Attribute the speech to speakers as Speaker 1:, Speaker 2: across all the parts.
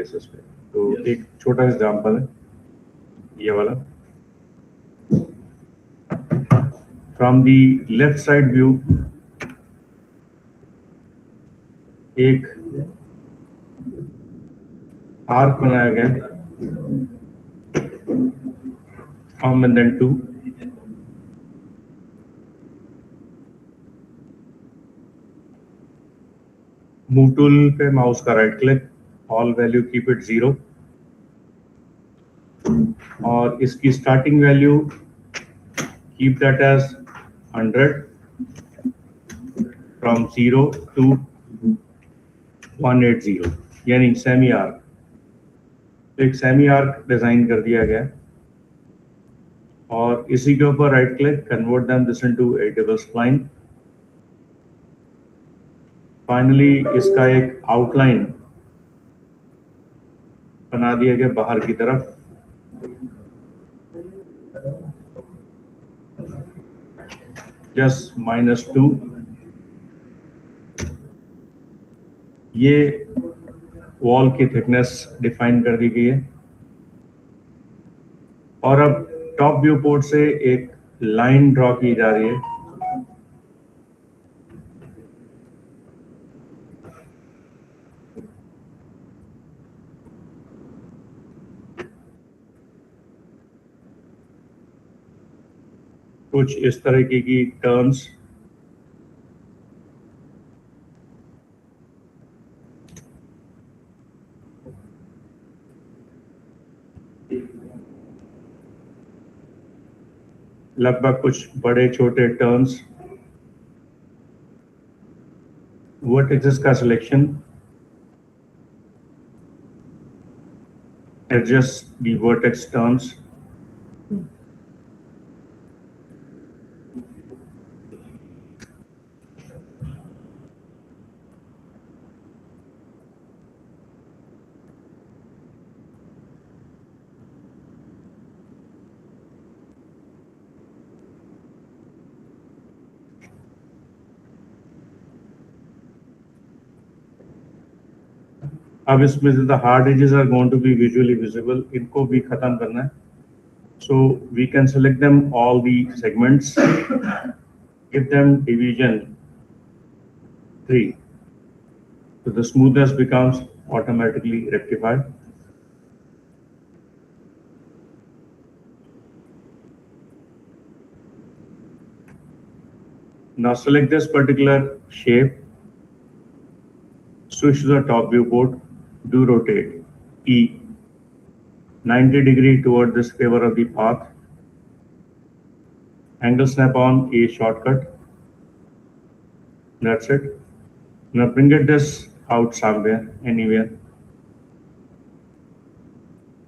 Speaker 1: Basis पे। तो एक छोटा एग्जांपल है ये वाला। From the left side view एक आर्क बनाया गया from and then to. Move tool पे माउस का right click, all value keep it 0 और इसकी starting value keep that as 100 from 0 to 180 यानी सेमी आर्क। तो एक सेमी आर्क डिजाइन कर दिया गया और इसी के ऊपर right click, convert them this into editable spline. Finally इसका एक आउटलाइन बना दिया गया बाहर की तरफ। जस्ट -2 ये वॉल की थिकनेस डिफाइन कर दी गई है। और अब टॉप व्यू पोर्ट से एक लाइन ड्रॉ की जा रही है। कुछ इस तरीके की टर्न्स लगभग कुछ बड़े छोटे टर्न्स, वर्टिसेस का selection, adjust the vertex turns. अब इसमें से the hard edges are going to be visually visible, इनको भी खत्म करना है। So we can select them all the segments, give them division 3. So the smoothness becomes automatically rectified. Now select this particular shape, switch to the top viewport, do rotate E 90 degree toward this favor of the path, angle snap on a shortcut. That's it. Now bring it this out somewhere, anywhere,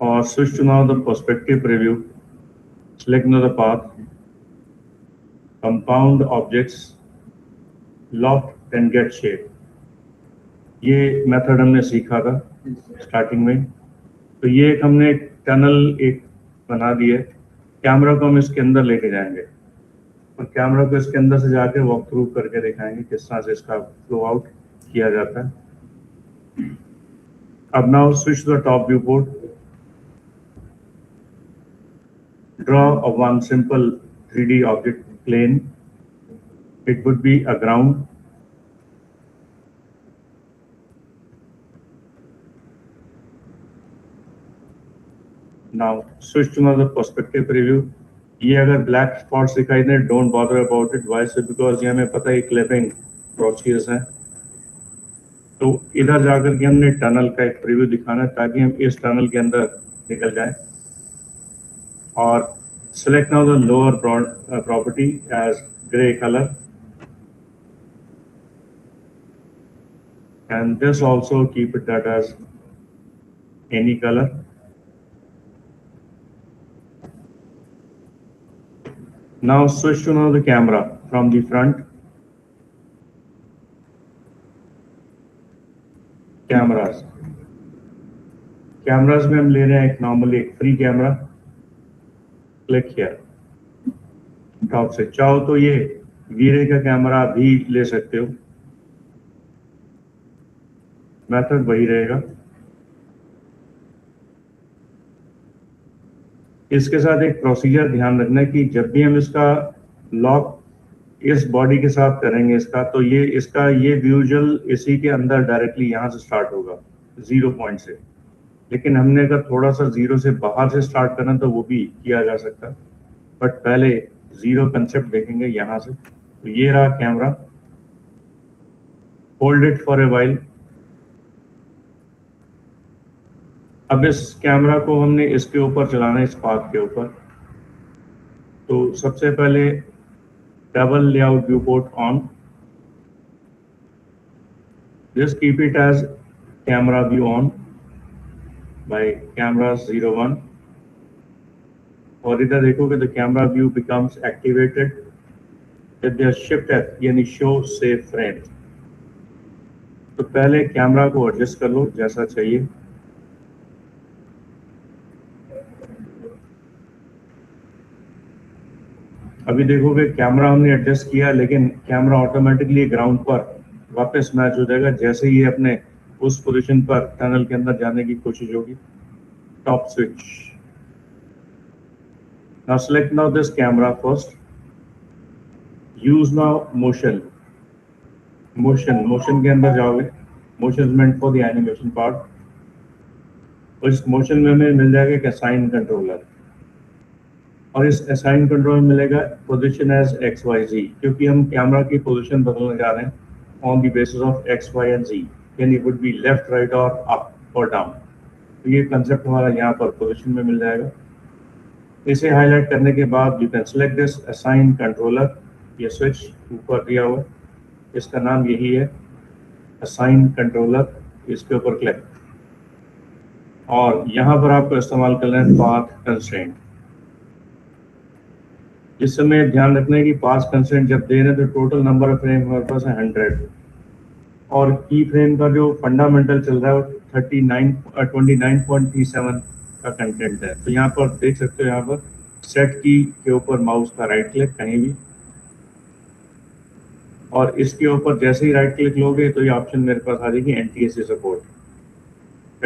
Speaker 1: or switch to now the perspective preview. Select now the path, compound objects, loft and get shape. ये method हमने सीखा था starting में। तो ये एक हमने tunnel एक बना दी है। कैमरा को हम इसके अंदर लेके जाएंगे और कैमरा को इसके अंदर से जाके वॉक थ्रू करके दिखाएंगे किस तरह से इसका फ्लो आउट किया जाता है। अब now switch to the top view port, draw a one simple 3D object plane. It would be a ground. Now switch to another perspective preview. ये अगर ब्लैक स्पॉट्स दिखाई दे, don't bother about it. Why से? Because ये हमें पता है clipping procedures हैं। तो इधर जाकर के हमने टनल का एक प्रीव्यू दिखाना है ताकि हम इस टनल के अंदर निकल जाएं। और select now the lower property as gray color, and this also keep it that as any color. Now switch to now the camera from the front. Cameras में हम ले रहे हैं एक नॉर्मली एक फ्री कैमरा। क्लिक किया top से, चाहो तो ये वीरे का कैमरा भी ले सकते हो, मेथड वही रहेगा। इसके साथ एक प्रोसीजर ध्यान रखना है कि जब भी हम इसका लॉक इस बॉडी के साथ करेंगे इसका, तो ये इसका ये व्यूजल इसी के अंदर डायरेक्टली यहाँ से स्टार्ट होगा 0 पॉइंट से। लेकिन हमने अगर थोड़ा सा 0 से बाहर से स्टार्ट करना तो वो भी किया जा सकता, बट पहले 0 कंसेप्ट देखेंगे यहाँ से। तो ये रहा camera, hold it for a while. अब इस कैमरा को हमने इसके ऊपर चलाना है, इस पाथ के ऊपर। तो सबसे पहले double layout view port on, just keep it as camera view on by camera 01, और इधर देखोगे तो camera view becomes activated with the shift F यानी show save frame। तो पहले कैमरा को एडजस्ट कर लो जैसा चाहिए। अभी देखोगे कैमरा हमने एडजस्ट किया, लेकिन कैमरा ऑटोमेटिकली ग्राउंड पर वापस मैच हो जाएगा जैसे ही अपने उस पोजीशन पर टनल के अंदर जाने की कोशिश होगी। Top switch, now select now this camera first, use now motion. Motion के अंदर जाओगे, motion is meant for the animation part, और इस मोशन में हमें मिल जाएगा एक असाइन कंट्रोलर, और इस असाइन कंट्रोलर मिलेगा पोजीशन एज XYZ, क्योंकि हम कैमरा की पोजीशन बदलने जा रहे हैं on the basis of X, Y and Z, यानी वुड बी लेफ्ट, राइट और अप और डाउन। तो ये कंसेप्ट हमारा यहाँ पर पोजीशन में मिल जाएगा। इसे हाईलाइट करने के बाद you can select this assign controller, ये स्विच ऊपर दिया हुआ, इसका नाम यही है असाइन कंट्रोलर। इसके ऊपर क्लिक, और यहाँ पर आपको इस्तेमाल करना है पाथ कंस्ट्रेंट। इस समय ध्यान रखना है कि पाथ कंस्ट्रेंट जब दे रहे हैं तो टोटल नंबर ऑफ फ्रेम हमारे पास है 100, और की फ्रेम का जो फंडामेंटल चल रहा है वो 29.37 का कंटेंट है। तो यहाँ पर देख सकते हो, यहाँ पर सेट की के ऊपर माउस का राइट क्लिक कहीं भी, और इसके ऊपर जैसे ही राइट क्लिक लोगे तो ये ऑप्शन मेरे पास आ जाएगी NTSC सपोर्ट।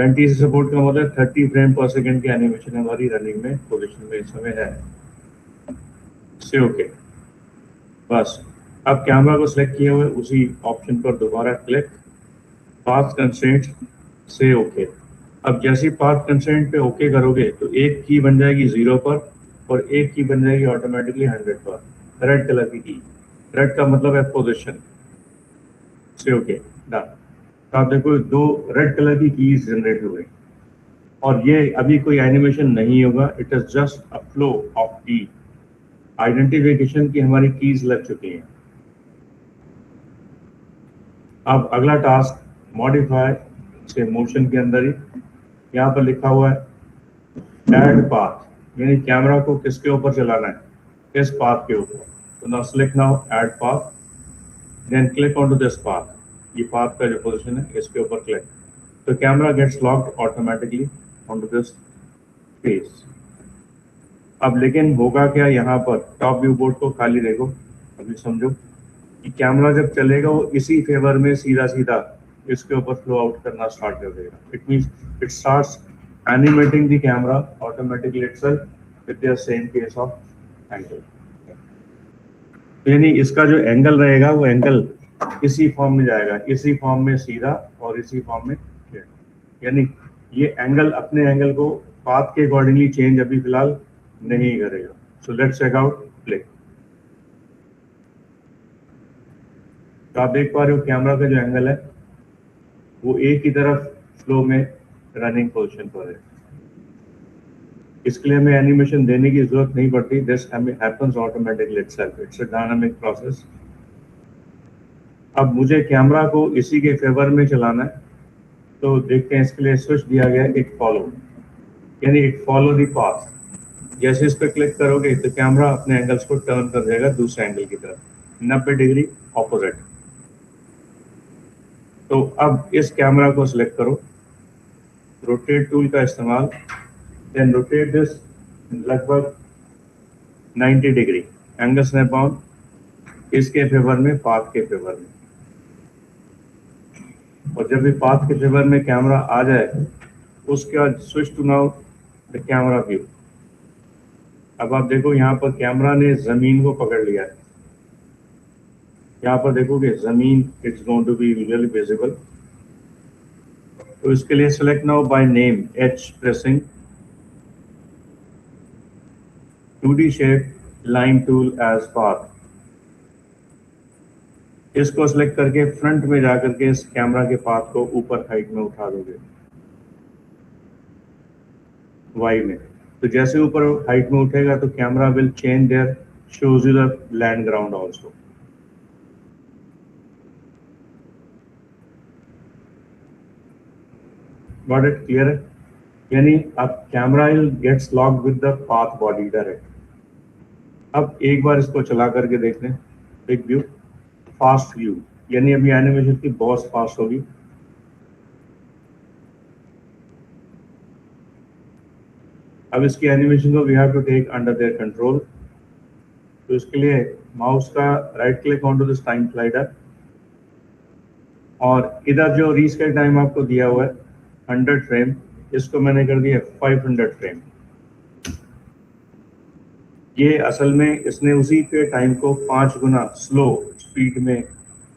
Speaker 1: NTSC सपोर्ट का मतलब 30 फ्रेम पर सेकेंड की एनिमेशन हमारी रनिंग में पोजिशन में इस समय है। से ओके, बस अब कैमरा को सिलेक्ट किए हुए उसी ऑप्शन पर दोबारा क्लिक, पाथ कंस्ट्रेंट से ओके। अब जैसे पाथ कंस्ट्रेंट पे ओके करोगे तो एक की बन जाएगी 0 पर, और एक की बन जाएगी ऑटोमेटिकली 100 पर, रेड कलर की की। रेड का मतलब है पोजीशन। से ओके डन। तो आप देखो 2 रेड कलर की कीज जनरेट हो गई, और ये अभी कोई एनिमेशन नहीं होगा, it is just a flow of की आइडेंटिफिकेशन की हमारी कीज लग चुकी हैं। अब अगला टास्क मॉडिफाई से मोशन के अंदर ही यहाँ पर लिखा हुआ है ऐड पाथ, यानी कैमरा को किसके ऊपर चलाना है, इस पाथ के ऊपर। तो now select now add path, then click on to this path, ये पाथ का जो पोजीशन है इसके ऊपर क्लिक, तो camera gets locked automatically on to this face. अब लेकिन होगा क्या, यहाँ पर टॉप व्यू बोर्ड को खाली देखो, अभी समझो कि कैमरा जब चलेगा वो इसी फेवर में सीधा सीधा इसके ऊपर फ्लो आउट करना स्टार्ट कर देगा। It means it starts animating the camera automatically itself with the same case of angle. यानी इसका जो एंगल रहेगा वो एंगल इसी फॉर्म में जाएगा, इसी फॉर्म में सीधा और इसी फॉर्म में, यानी ये एंगल अपने एंगल को पाथ के अकॉर्डिंगली चेंज अभी फिलहाल नहीं करेगा। So let's check out play. तो आप देख पा रहे हो कैमरा का जो एंगल है वो एक ही तरफ फ्लो में रनिंग पोजीशन पर है। इसके लिए हमें एनिमेशन देने की जरूरत नहीं पड़ती, this happens automatically itself, it's a dynamic process. अब मुझे कैमरा को इसी के फेवर में चलाना है, तो देखते हैं इसके लिए स्विच दिया गया है इट फॉलो, यानी इट फॉलो द पाथ। जैसे इस पर क्लिक करोगे तो कैमरा अपने एंगल्स को टर्न कर देगा दूसरे एंगल की तरफ 90 डिग्री ऑपोजिट। तो अब इस कैमरा को सिलेक्ट करो, रोटेट टूल का इस्तेमाल, देन रोटेट दिस लगभग 90 डिग्री, एंगल स्नैप ऑन इसके फेवर में, पाथ के फेवर में। और जब भी पाथ के फेवर में कैमरा आ जाए उसके बाद switch to now the camera view. अब आप देखो यहाँ पर कैमरा ने जमीन को पकड़ लिया है, यहाँ पर देखोगे जमीन it's going to be visually visible. तो इसके लिए select now by name H pressing 2D shape line tool as path. इसको सिलेक्ट करके फ्रंट में जाकर के इस कैमरा के पाथ को ऊपर हाइट में उठा दोगे वाई में। तो जैसे ऊपर हाइट में उठेगा तो camera will change there shows you the land ground also. Got it? Clear है? यानी अब camera will gets locked with the path body direct. अब एक बार इसको चला करके देख लें, बिग व्यू, फास्ट व्यू, यानी अभी एनिमेशन की बहुत फास्ट होगी। अब इसकी एनिमेशन को we have to take under their control. तो इसके लिए माउस का right click on to this time slider और इधर जो रीस्केल टाइम आपको दिया हुआ है 100 फ्रेम, इसको मैंने कर दिया 500 फ्रेम। ये असल में इसने उसी के टाइम को 5 गुना स्लो स्पीड में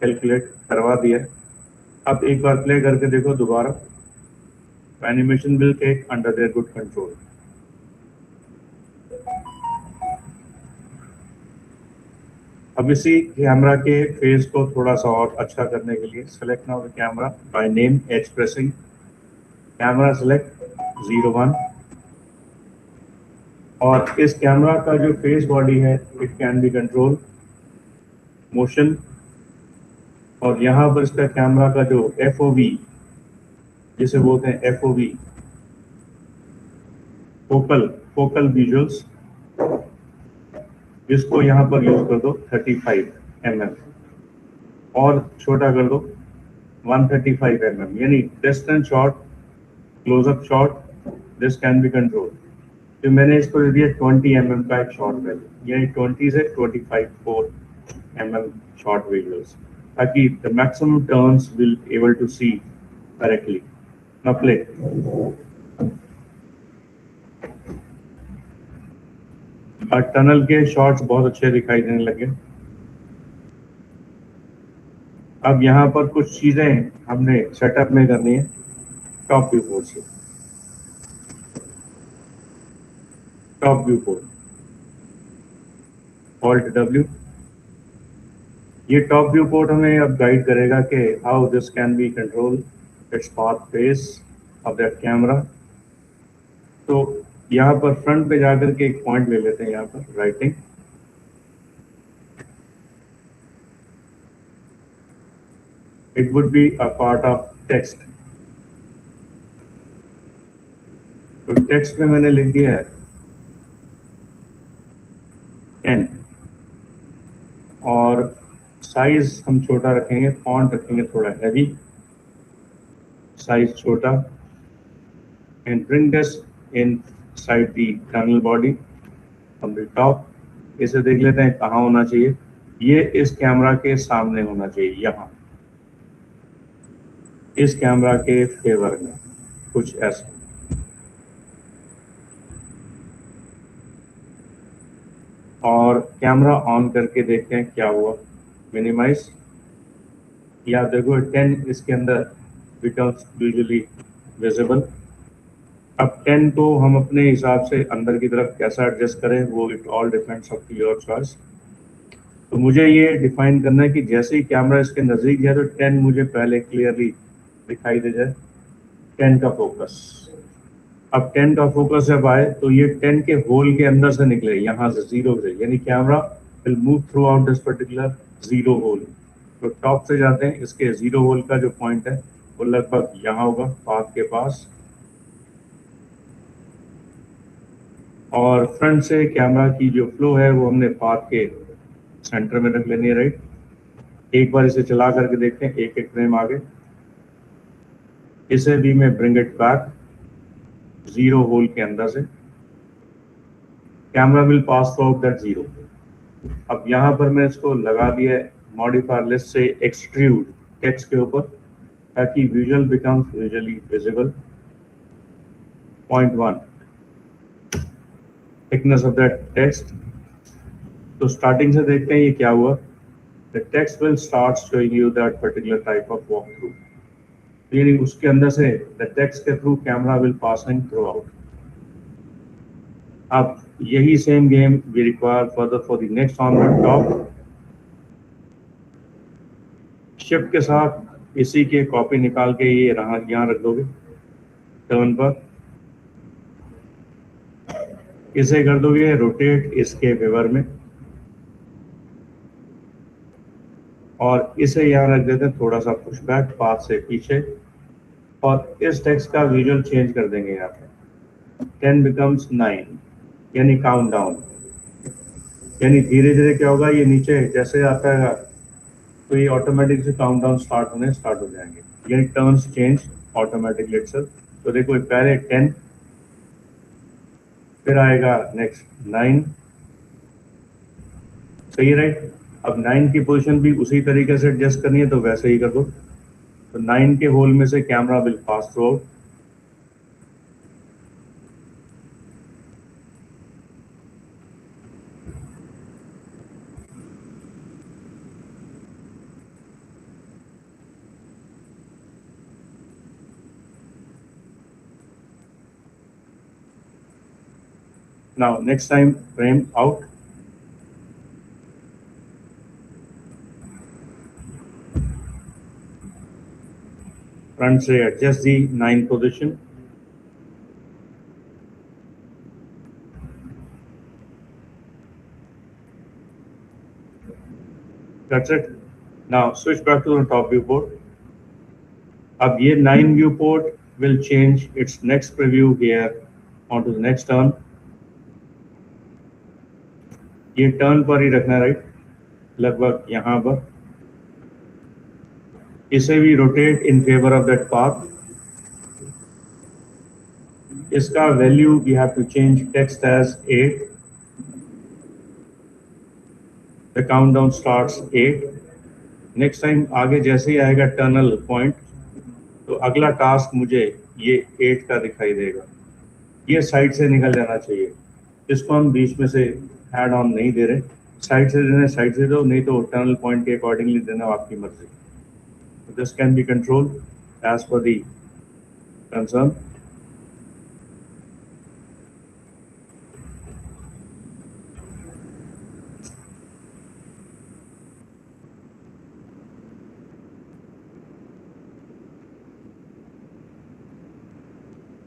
Speaker 1: कैलकुलेट करवा दिया। अब एक बार प्ले करके देखो दोबारा, animation will take under their good control. अब इसी कैमरा के फेस को थोड़ा सा और अच्छा करने के लिए select now the camera bye name H pressing camera select 01 और इस कैमरा का जो फेस बॉडी है it can be control motion और यहाँ पर इसका कैमरा का जो FOV जिसे बोलते हैं FOV फोकल विजुअल्स, इसको यहाँ पर यूज कर दो 35 mm और छोटा कर दो 135 mm, यानी distance shot, close up shot, this can be control. तो मैंने इसको दे दिया 20 mm का एक शॉट वैल्यू, यानी 20 से 25 mm शॉट विजुअल्स, ताकि the maximum turns will able to see correctly. Now play. Tunnel के शॉट्स बहुत अच्छे दिखाई देने लगे। अब यहाँ पर कुछ चीजें हमने सेटअप में करनी है टॉप व्यू पोर्ट से। Top view port Alt W, ये टॉप व्यू पोर्ट हमें अब गाइड करेगा कि how this can be control its path face of that camera. तो यहाँ पर फ्रंट पे जाकर के एक पॉइंट ले लेते हैं, यहाँ पर writing, it would be a part of text. तो टेक्स्ट में मैंने लिख दिया है 10 और साइज हम छोटा रखेंगे, फॉन्ट रखेंगे थोड़ा हैवी, साइज छोटा, and bring this in side the tunnel body from the top. इसे देख लेते हैं कहाँ होना चाहिए, ये इस कैमरा के सामने होना चाहिए, यहाँ इस कैमरा के फेवर में, कुछ ऐसा। और कैमरा ऑन करके देखते हैं क्या हुआ, मिनिमाइज, या देखो 10 इसके अंदर बिकम्स विजुअली विजिबल। अब 10 को हम अपने हिसाब से अंदर की तरफ कैसा एडजस्ट करें, वो it all depends of your choice. तो मुझे ये डिफाइन करना है कि जैसे ही कैमरा इसके नज़दीक जाए तो 10 मुझे पहले क्लियरली दिखाई दे जाए, 10 का फोकस। अब 10 का फोकस जब आए तो ये 10 के होल के अंदर से निकले, यहाँ से जीरो से, यानी camera will move through out this particular zero hole. तो टॉप से जाते हैं, इसके जीरो होल का जो पॉइंट है वो लगभग यहाँ होगा पाथ के पास, और फ्रंट से कैमरा की जो फ्लो है वो हमने पाथ के सेंटर में रख लेनी है, राइट। एक बार इसे चला करके देखते हैं, एक एक फ्रेम आगे, इसे भी मैं bring it back zero hole के अंदर से, camera will pass through out that zero. अब यहाँ पर मैं इसको लगा दिया मॉडिफायर लिस्ट से एक्सट्रूड टेक्स्ट के ऊपर, ताकि visual becomes visually visible. Point 1, thickness of that text. तो स्टार्टिंग से देखते हैं ये क्या हुआ। The text will start showing you that particular type of walk through, यानी उसके अंदर से द टेक्स्ट के through camera will passing through out. अब यही same game we require further for the next on the top. Shift के साथ इसी के कॉपी निकाल के ये यहाँ रख दोगे टर्न पर, इसे कर दोगे रोटेट इसके फेवर में, और इसे यहाँ रख देते हैं थोड़ा सा पुशबैक पाथ से पीछे, और इस टेक्स्ट का विजुअल चेंज कर देंगे यहाँ पे। 10 बिकम्स 9, यानी काउंट डाउन। यानी धीरे धीरे क्या होगा, ये नीचे जैसे आता है तो ये ऑटोमेटिक से काउंट डाउन स्टार्ट हो जाएंगे, यानी टर्न्स चेंज ऑटोमेटिकली इटसेल्फ। तो देखो पहले 10, फिर आएगा नेक्स्ट 9, सही राइट। अब 9 की पोजीशन भी उसी तरीके से एडजस्ट करनी है, तो वैसे ही कर दो। तो 9 के होल में से camera will pass through out. Now next time frame out. Front से adjust the 9 position. That's it. Now switch back to the top viewport. अब ये 9 viewport will change its next preview here onto the next turn. ये turn पर ही रखना right, लगभग यहाँ पर। इसे भी rotate in favour of that path. इसका value we have to change text as 8। The countdown starts 8। Next time आगे जैसे ही आएगा टर्नल पॉइंट, तो अगला टास्क मुझे ये 8 का दिखाई देगा। ये साइड से निकल जाना चाहिए, इसको हम बीच में से ऐड ऑन नहीं दे रहे। साइड से देना साइड से दो, नहीं तो टर्नल पॉइंट के अकॉर्डिंगली देना आपकी मर्जी। This can be controlled as per the concern.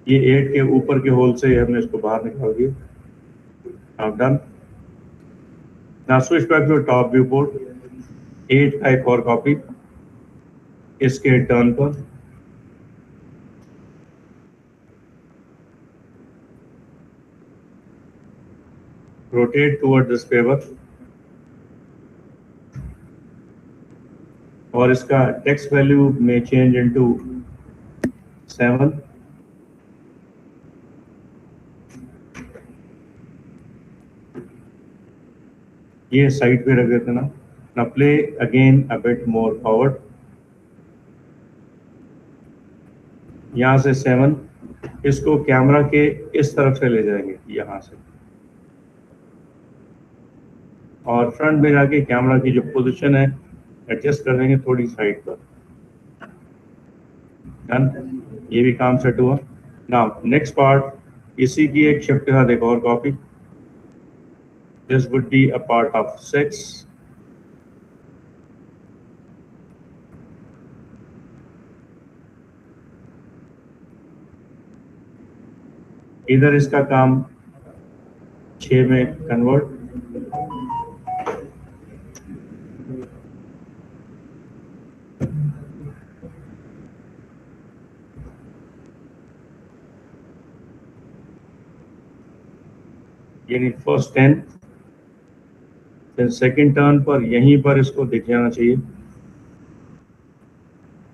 Speaker 1: ये 8 के ऊपर के होल से हमने इसको बाहर निकाल दिया। Now done. Now switch back to top viewport. 8 का एक और कॉपी इसके टर्न पर, रोटेट टुवर्ड दिस फेवर, और इसका टेक्स्ट वैल्यू में चेंज इनटू 7। ये साइड पे रख देते ना। Now play again a bit more forward. यहाँ से 7, इसको कैमरा के इस तरफ से ले जाएंगे यहाँ से, और फ्रंट में जाके कैमरा की जो पोजीशन है एडजस्ट कर देंगे थोड़ी साइड पर। डन, ये भी काम सेट हुआ। नाउ नेक्स्ट पार्ट, इसी की एक शिफ्ट के साथ एक और copy. This would be a part of 6. इधर इसका काम 6 में कन्वर्ट। यानी फर्स्ट 10, फिर सेकेंड टर्न पर यहीं पर इसको दिख जाना चाहिए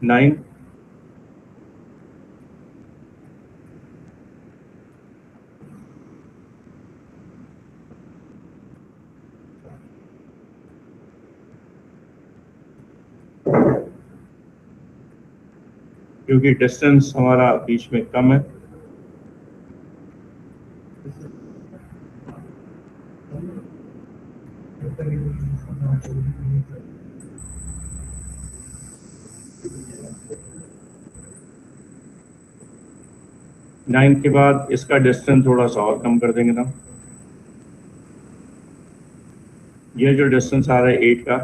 Speaker 1: 9। क्योंकि डिस्टेंस हमारा बीच में कम है, 9 के बाद इसका डिस्टेंस थोड़ा सा और कम कर देंगे ना। ये जो डिस्टेंस आ रहा है 8 का,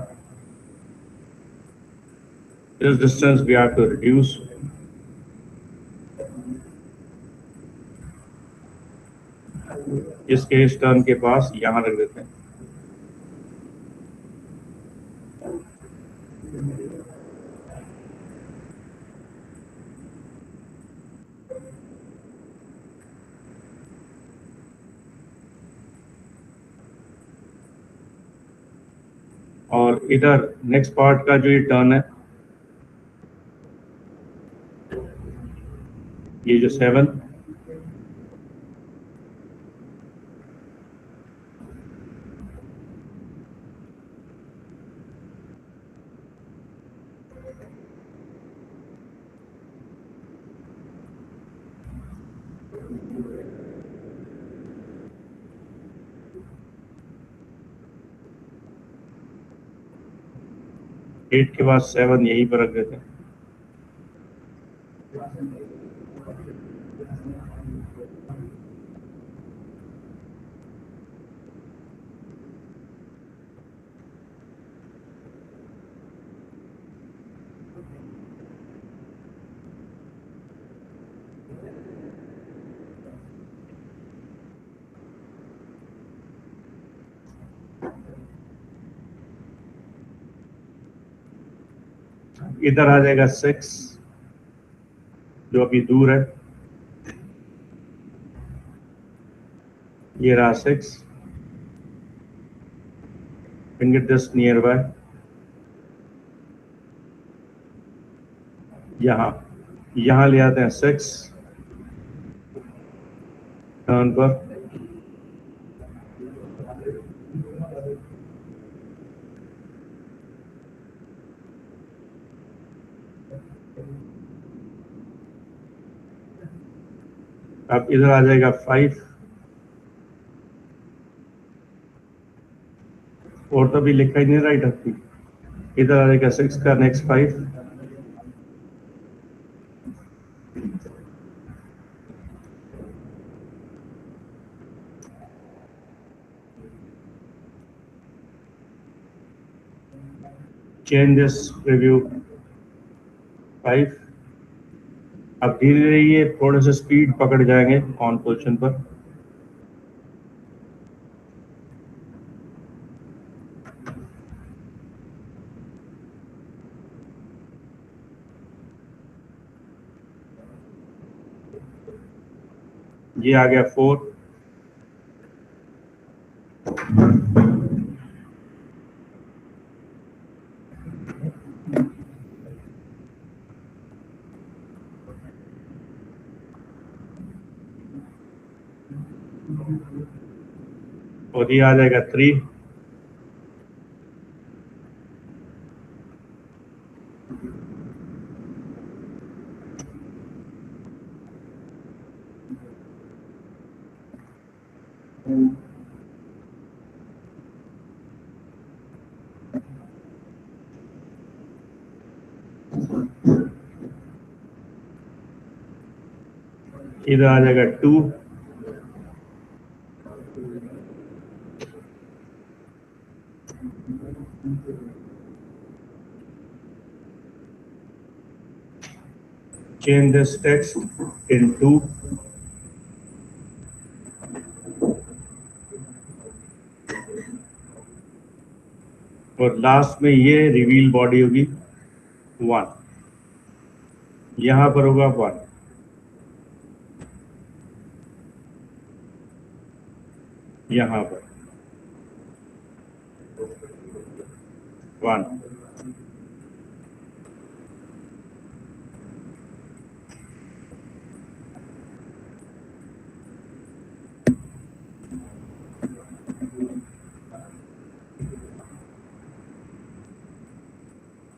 Speaker 1: this distance we have to reduce. इसके इस टर्न के पास यहां रख देते हैं। और इधर नेक्स्ट पार्ट का जो ये टर्न है, ये जो 7, एट के बाद 7 यहीं पर रख देते हैं। इधर आ जाएगा 6 जो अभी दूर है, ये रहा 6, फिंगर जस्ट नियर बाय, यहां ले आते हैं 6 टर्न पर। अब इधर आ जाएगा 5, और तो भी लिखा ही नहीं राइट आपकी। इधर आ जाएगा 6 का नेक्स्ट 5, चेंज दिस प्रीव्यू 5। अब धीरे धीरे ये थोड़े से स्पीड पकड़ जाएंगे ऑन पोजीशन पर। ये आ गया 4, और ये आ जाएगा 3, इधर आ जाएगा 2, change this text in 2, और लास्ट में ये रिवील बॉडी होगी 1, यहां पर होगा 1, यहां पर 1।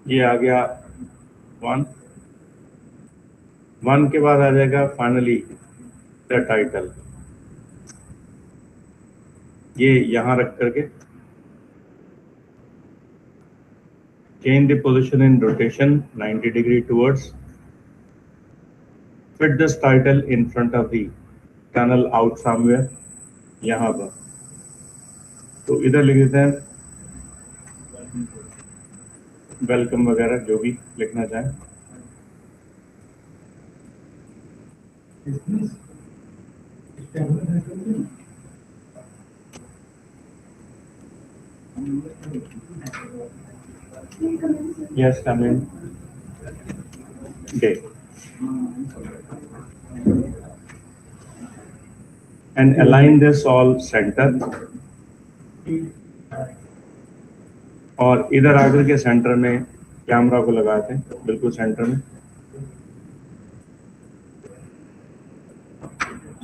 Speaker 1: ये आ गया 1, 1 के बाद आ जाएगा फाइनली द टाइटल, ये यहां रख करके change the position in rotation 90 degree towards, fit this title in front of the tunnel out somewhere, यहाँ पर तो इधर लिख देते हैं वेलकम वगैरह जो भी लिखना चाहें। Yes, come in. Day. And align this all center. और इधर आकर के सेंटर में कैमरा को लगाते हैं, बिल्कुल सेंटर में।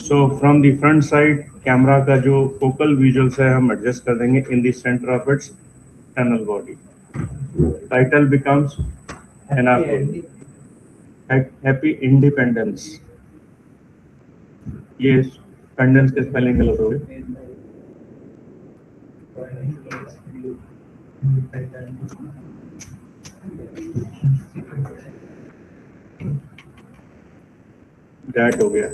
Speaker 1: So from the front side camera का जो फोकल विजुअल्स है हम एडजस्ट कर देंगे in the center of its tunnel body. Title becomes Happy Independence. ये इंडिपेंडेंस के स्पेलिंग गलत हो गए। दैट हो गया,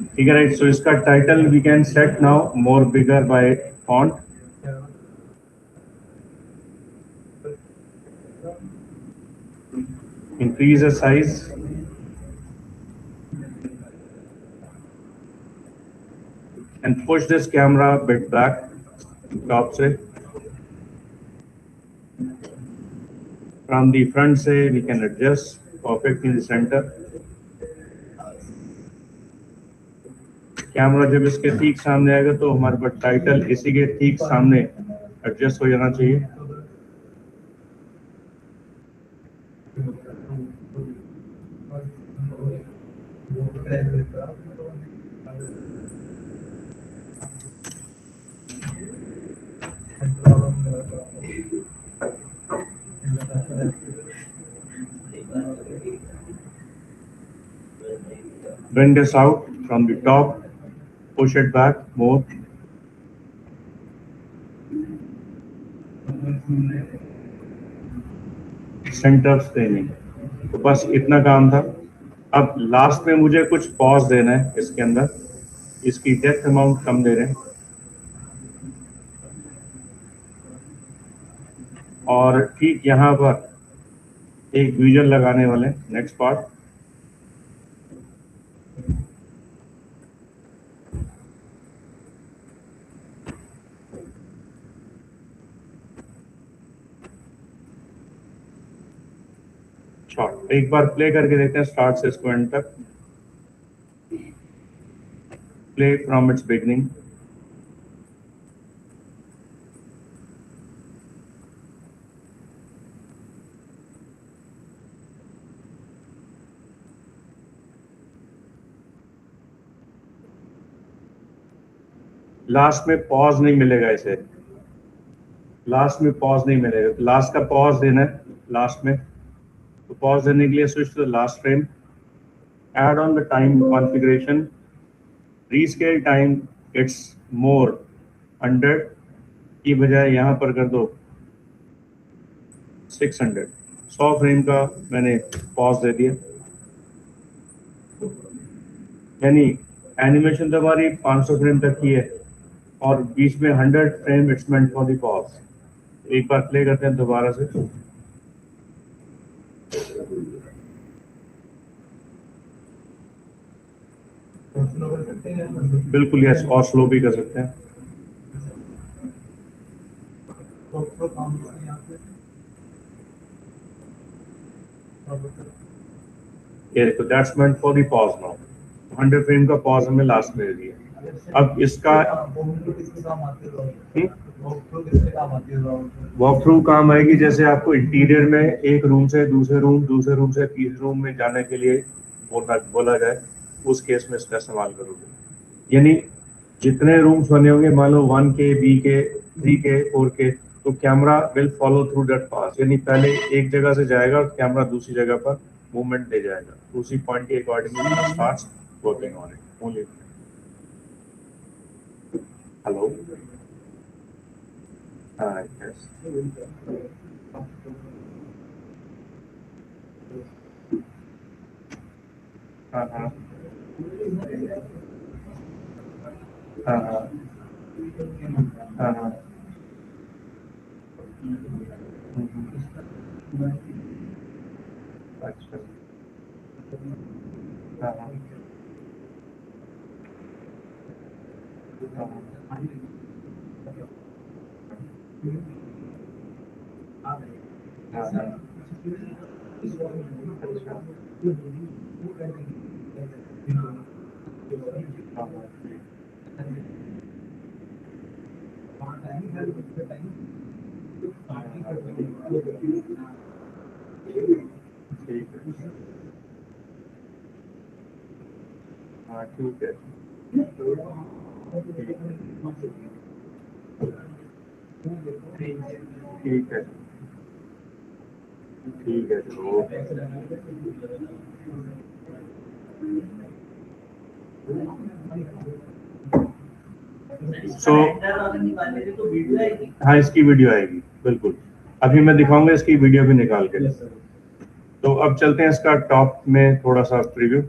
Speaker 1: ठीक है राइट। सो इसका title we can set now more bigger by font. Increase the size and push this camera a bit back top से। From the front से we can adjust perfect in the center। Camera जब इसके ठीक सामने आएगा तो हमारे पास title इसी के ठीक सामने एडजस्ट हो जाना चाहिए। Bring this out from the top, push it back more. Centre straining, तो बस इतना काम था। अब लास्ट में मुझे कुछ पॉज देना है इसके अंदर, इसकी डेप्थ अमाउंट कम दे रहे हैं और ठीक यहाँ पर एक विजुअल लगाने वाले हैं। नेक्स्ट पार्ट शॉर्ट, एक बार प्ले करके देखते हैं स्टार्ट से इसको एंड तक। Play from its beginning. Last में पॉज नहीं मिलेगा, इसे लास्ट में पॉज नहीं मिलेगा, तो लास्ट का पॉज देना है लास्ट में। तो पॉज देने के लिए switch to the last frame, add on the time configuration, rescale time it's more 100 की बजाय यहाँ पर कर दो 600। 100 फ्रेम का मैंने पॉज दे दिया, यानी एनिमेशन तो हमारी 500 फ्रेम तक की है और बीच में 100 frame it's meant for the pause. एक बार प्ले करते हैं दोबारा से। बिल्कुल यस, और स्लो भी कर सकते हैं। ये देखो that's meant for the pause now. 100 frame का पॉज हमें लास्ट में दे दिया। अब इसका वॉक थ्रू काम आएगी, जैसे आपको इंटीरियर में एक रूम से दूसरे रूम से तीसरे रूम में जाने के लिए बोला जाए, उस केस में इसका इस्तेमाल करोगे। यानी जितने रूम्स बने होंगे, मान लो 1K, BK, 3K, 4K, तो camera will follow through that path. यानी पहले एक जगह से जाएगा और कैमरा दूसरी जगह पर मूवमेंट दे जाएगा, उसी पॉइंट के accordingly starts working on it only. Hello, हाँ yes. हाँ हाँ हाँ हाँ हाँ हाँ अच्छा हाँ हाँ हाँ हाँ अच्छा हाँ हाँ ठीक है हाँ ठीक है ठीक है ठीक है चलो सो हाँ इसकी वीडियो आएगी बिल्कुल अभी मैं दिखाऊंगा इसकी वीडियो भी निकाल के तो अब चलते हैं इसका टॉप में थोड़ा सा प्रीव्यू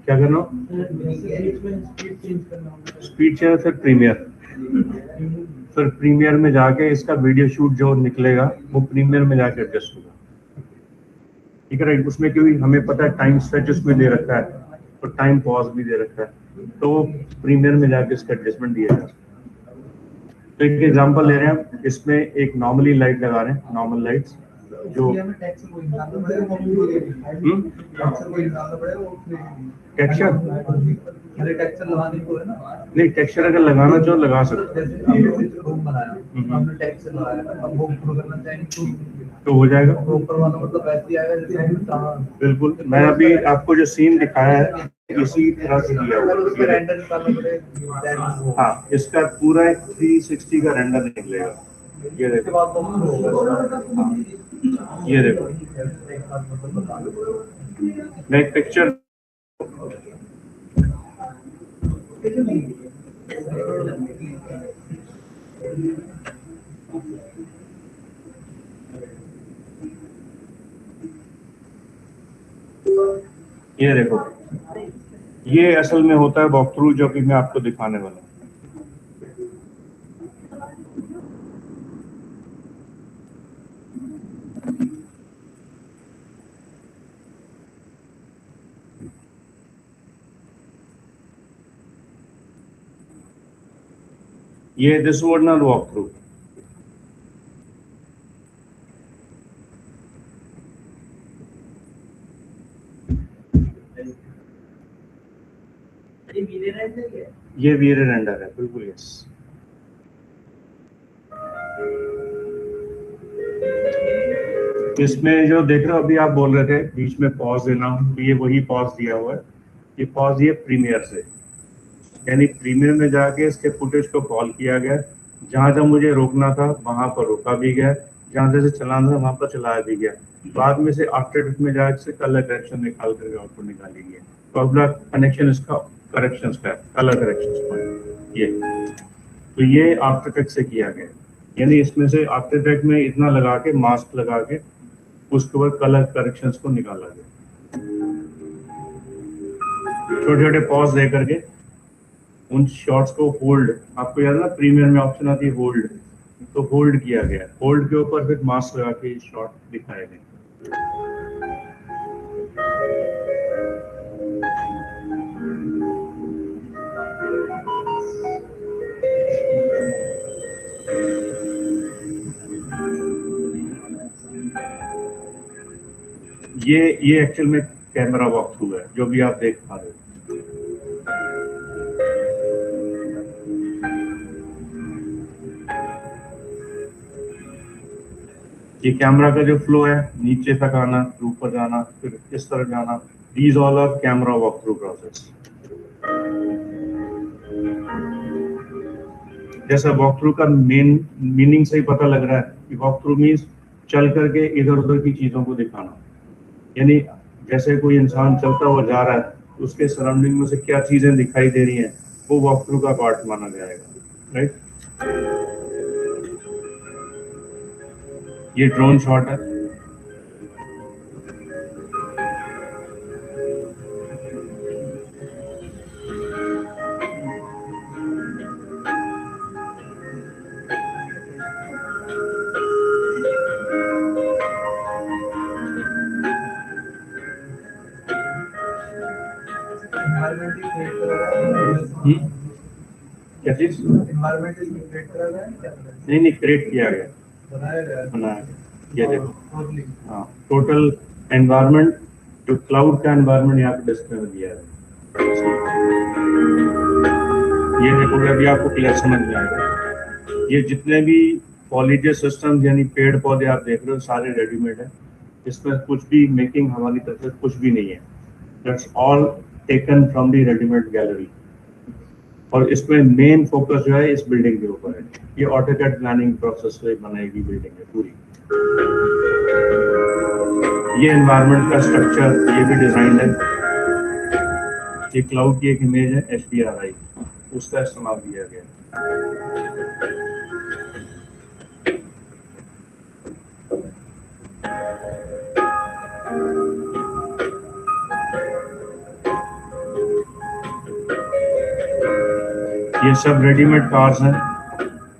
Speaker 1: क्या करना हो स्पीड चेंज फिर प्रीमियर में जाके इसका वीडियो शूट जो निकलेगा वो प्रीमियर में जाके एडजस्ट होगा ठीक है राइट उसमें क्योंकि हमें पता है टाइम स्ट्रेच उसमें दे रखा है और टाइम पॉज भी दे रखा है तो प्रीमियर में जाके इसका एडजस्टमेंट दिया जा सकता है तो एक एग्जांपल ले रहे हैं हम इसमें एक नॉर्मली लाइट लगा रहे हैं नॉर्मल लाइट्स जो टेक्सचर नहीं टेक्सचर अगर लगाना चाहो लगा सकते तो हो जाएगा बिल्कुल मैं अभी आपको जो सीन दिखाया है इसी तरह से दिया हुआ हाँ इसका पूरा 360 का रेंडर निकलेगा ये देखो ये देखो मैं एक पिक्चर ये देखो ये असल में होता है वॉक थ्रू जो कि मैं आपको दिखाने वाला हूँ ये this would not walk through ये वीरे रेंडर है बिल्कुल यस इसमें जो देख रहे हो अभी आप बोल रहे थे बीच में पॉज देना तो ये वही पॉज दिया हुआ है ये पॉज ये प्रीमियर से यानी प्रीमियर में जाके इसके फुटेज को कॉल किया गया जहां जहां मुझे रोकना था वहां पर रोका भी गया जहां जैसे चलाना था वहां पर चलाया भी गया बाद में से आफ्टर इफेक्ट में जाके कलर करेक्शन निकाल करके आउटपुट निकाली गई तो अगला कनेक्शन इसका करेक्शन का कलर करेक्शन ये तो ये आफ्टर इफेक्ट से किया गया यानी इसमें से आफ्टर इफेक्ट में इतना लगा के मास्क लगा के उसके बाद कलर करेक्शंस को निकाला गया छोटे छोटे पॉज दे करके उन शॉट्स को होल्ड आपको याद ना प्रीमियर में ऑप्शन आती है होल्ड तो होल्ड किया गया होल्ड के ऊपर फिर मास्क लगा के शॉट दिखाए गए ये एक्चुअल में कैमरा वॉक थ्रू है जो भी आप देख पा रहे हो ये कैमरा का जो फ्लो है नीचे तक आना ऊपर जाना फिर इस तरह जाना these all are camera walk through process जैसा वॉक थ्रू का मेन मीनिंग से ही पता लग रहा है कि वॉक थ्रू मीन्स चल करके इधर उधर की चीजों को दिखाना यानी जैसे कोई इंसान चलता हुआ जा रहा है उसके सराउंडिंग में से क्या चीजें दिखाई दे रही हैं वो वॉक थ्रू का पार्ट माना जाएगा, राइट। ये ड्रोन शॉट है। क्या चीज? नहीं क्रिएट किया गया, बनाया। ये देखो, हाँ, टोटल एनवायरनमेंट जो क्लाउड का एनवायरनमेंट यहाँ पे डिस्प्ले में दिया है। ये देखोगे अभी आपको क्लियर समझ में आएगा। ये जितने भी पॉलीजेस सिस्टम यानी पेड़ पौधे आप देख रहे हो सारे रेडीमेड है, इसमें कुछ भी मेकिंग हमारी तरफ से कुछ भी नहीं है। That's all taken from the readymade gallery. और इसमें मेन फोकस जो है इस बिल्डिंग के ऊपर है। ये ऑटोकैड प्लानिंग प्रोसेस से बनाई गई बिल्डिंग है पूरी। ये एनवायरनमेंट का स्ट्रक्चर ये भी डिजाइन है। ये क्लाउड की एक इमेज है HDRI, उसका इस्तेमाल किया गया। ये सब रेडीमेड कार्स हैं,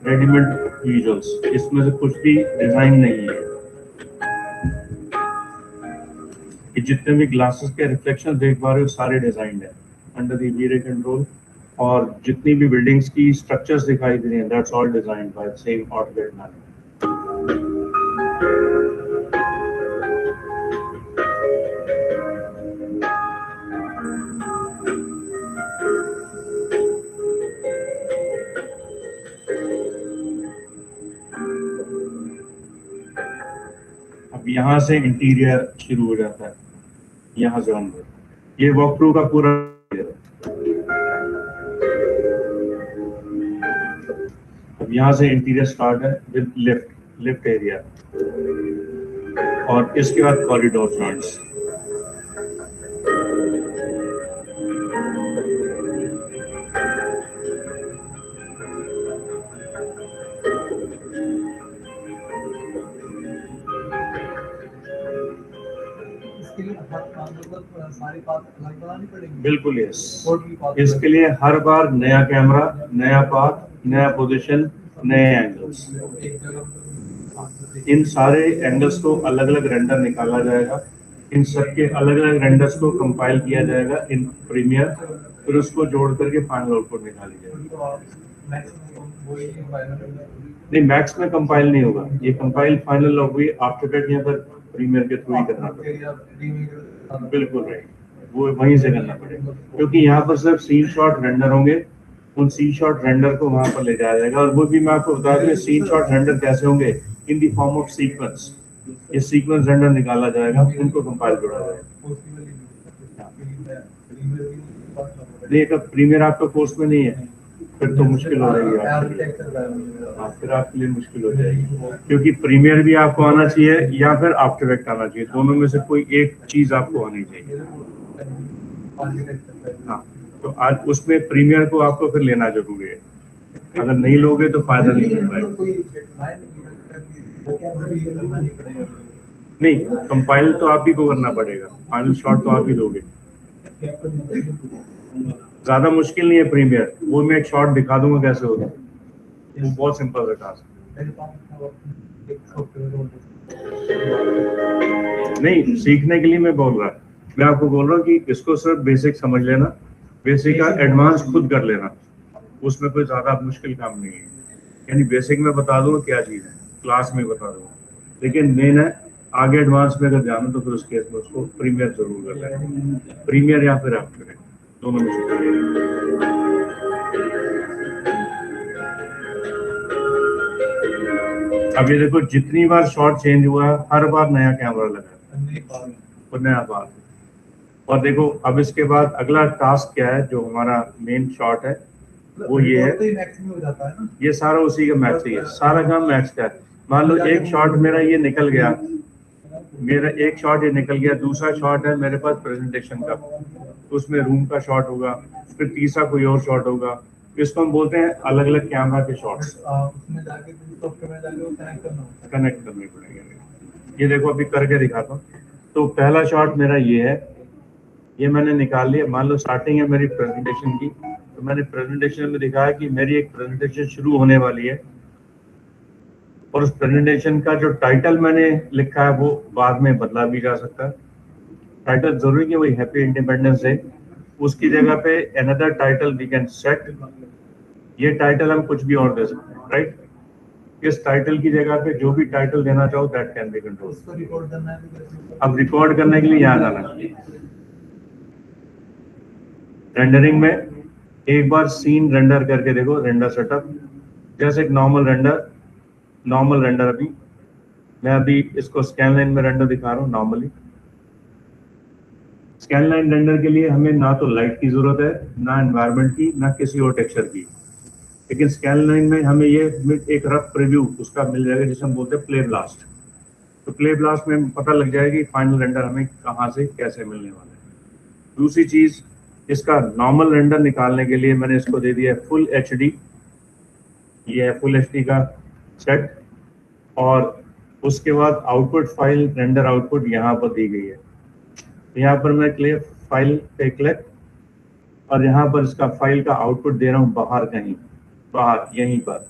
Speaker 1: रेडीमेड विजुअल्स, इसमें से कुछ भी डिजाइन नहीं है। ये जितने भी ग्लासेस के रिफ्लेक्शन देख पा रहे हो सारे डिजाइन है अंडर द वीरे कंट्रोल। और जितनी भी बिल्डिंग्स की स्ट्रक्चर्स दिखाई दे रही हैं that's all designed by same AutoCAD manager. अब यहाँ से इंटीरियर शुरू हो जाता है, यहाँ से अंदर। ये वॉक थ्रू का पूरा अब यहाँ से इंटीरियर स्टार्ट है विद लिफ्ट एरिया और इसके बाद कॉरिडोर फ्रंट्स। बिल्कुल यस, इसके लिए हर बार नया कैमरा, नया पाथ, नया पोजीशन, नए एंगल्स। इन सारे एंगल्स को अलग अलग रेंडर निकाला जाएगा। इन सबके अलग अलग रेंडर्स को कंपाइल किया जाएगा इन प्रीमियर, फिर उसको जोड़ करके फाइनल आउटपुट निकाली जाएगी। नहीं, मैक्स में कंपाइल नहीं होगा, ये कंपाइल फाइनल होगी आफ्टर यहाँ पर प्रीमियर के थ्रू ही करना पड़ेगा। बिल्कुल राइट, वो वहीं से करना पड़ेगा क्योंकि यहाँ पर सिर्फ सीन शॉट रेंडर होंगे। उन सीन शॉट रेंडर को वहां पर ले जाया जाएगा और वो भी मैं आपको बता दूं सीन शॉट रेंडर कैसे होंगे, इन दी फॉर्म ऑफ सीक्वेंस। ये सीक्वेंस रेंडर निकाला जाएगा, उनको कंपाइल जोड़ा जाएगा। नहीं, अगर प्रीमियर आपका कोर्स में नहीं है फिर तो मुश्किल हो जाएगी आपके लिए। हाँ, फिर आपके लिए मुश्किल हो जाएगी क्योंकि प्रीमियर भी आपको आना चाहिए या फिर आफ्टर इफेक्ट आना चाहिए, दोनों में से कोई एक चीज आपको आनी चाहिए। हाँ, तो आज उसमें प्रीमियर को आपको फिर लेना जरूरी है, अगर नहीं लोगे तो फायदा नहीं मिल पाएगा। नहीं, कंपाइल तो आप ही को करना पड़ेगा, फाइनल शॉट तो आप ही दोगे। ज्यादा मुश्किल नहीं है प्रीमियर, वो मैं एक शॉट दिखा दूंगा कैसे होगा, वो बहुत सिंपल है टास्क। नहीं, सीखने के लिए मैं बोल रहा, मैं आपको बोल रहा हूँ कि इसको सिर्फ बेसिक समझ लेना, बेसिक का एडवांस खुद कर लेना, उसमें कोई ज्यादा मुश्किल काम नहीं है। यानी बेसिक में बता दूंगा क्या चीज है, क्लास में बता दूंगा, लेकिन मेन है आगे एडवांस में अगर जाना तो फिर उस केस में उसको प्रीमियर जरूर कर लेना, प्रीमियर या फिर आफ्टर दोनों में से। अब ये देखो जितनी बार शॉट चेंज हुआ है हर बार नया कैमरा लगा और नया बार। और देखो अब इसके बाद अगला टास्क क्या है, जो हमारा मेन शॉट है वो ये है, ये सारा उसी का मैच है, सारा काम मैच का है। मान लो एक शॉट मेरा ये निकल गया, मेरा एक शॉट ये निकल गया, दूसरा शॉट है मेरे पास प्रेजेंटेशन का, तो उसमें रूम का शॉट होगा, फिर तीसरा कोई और शॉट होगा। इसको हम बोलते हैं अलग अलग कैमरा के शॉट्स।
Speaker 2: उसमें जाके सॉफ्टवेयर में जाके वो
Speaker 1: कनेक्ट करने पड़ेंगे। ये देखो अभी करके दिखाता हूँ। तो पहला शॉट मेरा ये है, ये मैंने निकाल लिया। मान लो स्टार्टिंग है मेरी प्रेजेंटेशन की, तो मैंने प्रेजेंटेशन में दिखाया कि मेरी एक प्रेजेंटेशन शुरू होने वाली है, और उस प्रेजेंटेशन का जो टाइटल मैंने लिखा है वो बाद में बदला भी जा सकता है। टाइटल जरूरी कि वही हैप्पी इंडिपेंडेंस डे, उसकी जगह पे another title we can set. ये टाइटल हम कुछ भी और दे सकते हैं, राइट। इस टाइटल की जगह पे जो भी टाइटल देना चाहो that can be control.
Speaker 2: Record करना है।
Speaker 1: अब रिकॉर्ड करने के लिए यहाँ जाना है रेंडरिंग में। एक बार सीन रेंडर करके देखो, रेंडर सेटअप, जैसे एक नॉर्मल रेंडर। अभी मैं अभी इसको स्कैन लाइन में रेंडर दिखा रहा हूँ नॉर्मली। स्कैन लाइन रेंडर के लिए हमें ना तो लाइट की जरूरत है, ना एनवायरनमेंट की, ना किसी और टेक्सचर की। लेकिन स्कैन लाइन में हमें ये एक रफ प्रीव्यू उसका मिल जाएगा, जिसे हम बोलते हैं प्ले ब्लास्ट। तो प्ले ब्लास्ट में पता लग जाएगा कि फाइनल रेंडर हमें कहाँ से कैसे मिलने वाला है। दूसरी चीज, इसका नॉर्मल रेंडर निकालने के लिए मैंने इसको दे दिया फुल एचडी। ये है फुल एचडी का सेट, और उसके बाद आउटपुट फाइल रेंडर आउटपुट यहाँ पर दी गई है। यहाँ पर मैं फाइल पे क्लिक, और यहाँ पर इसका फाइल का आउटपुट दे रहा हूँ बाहर, कहीं बाहर यहीं पर।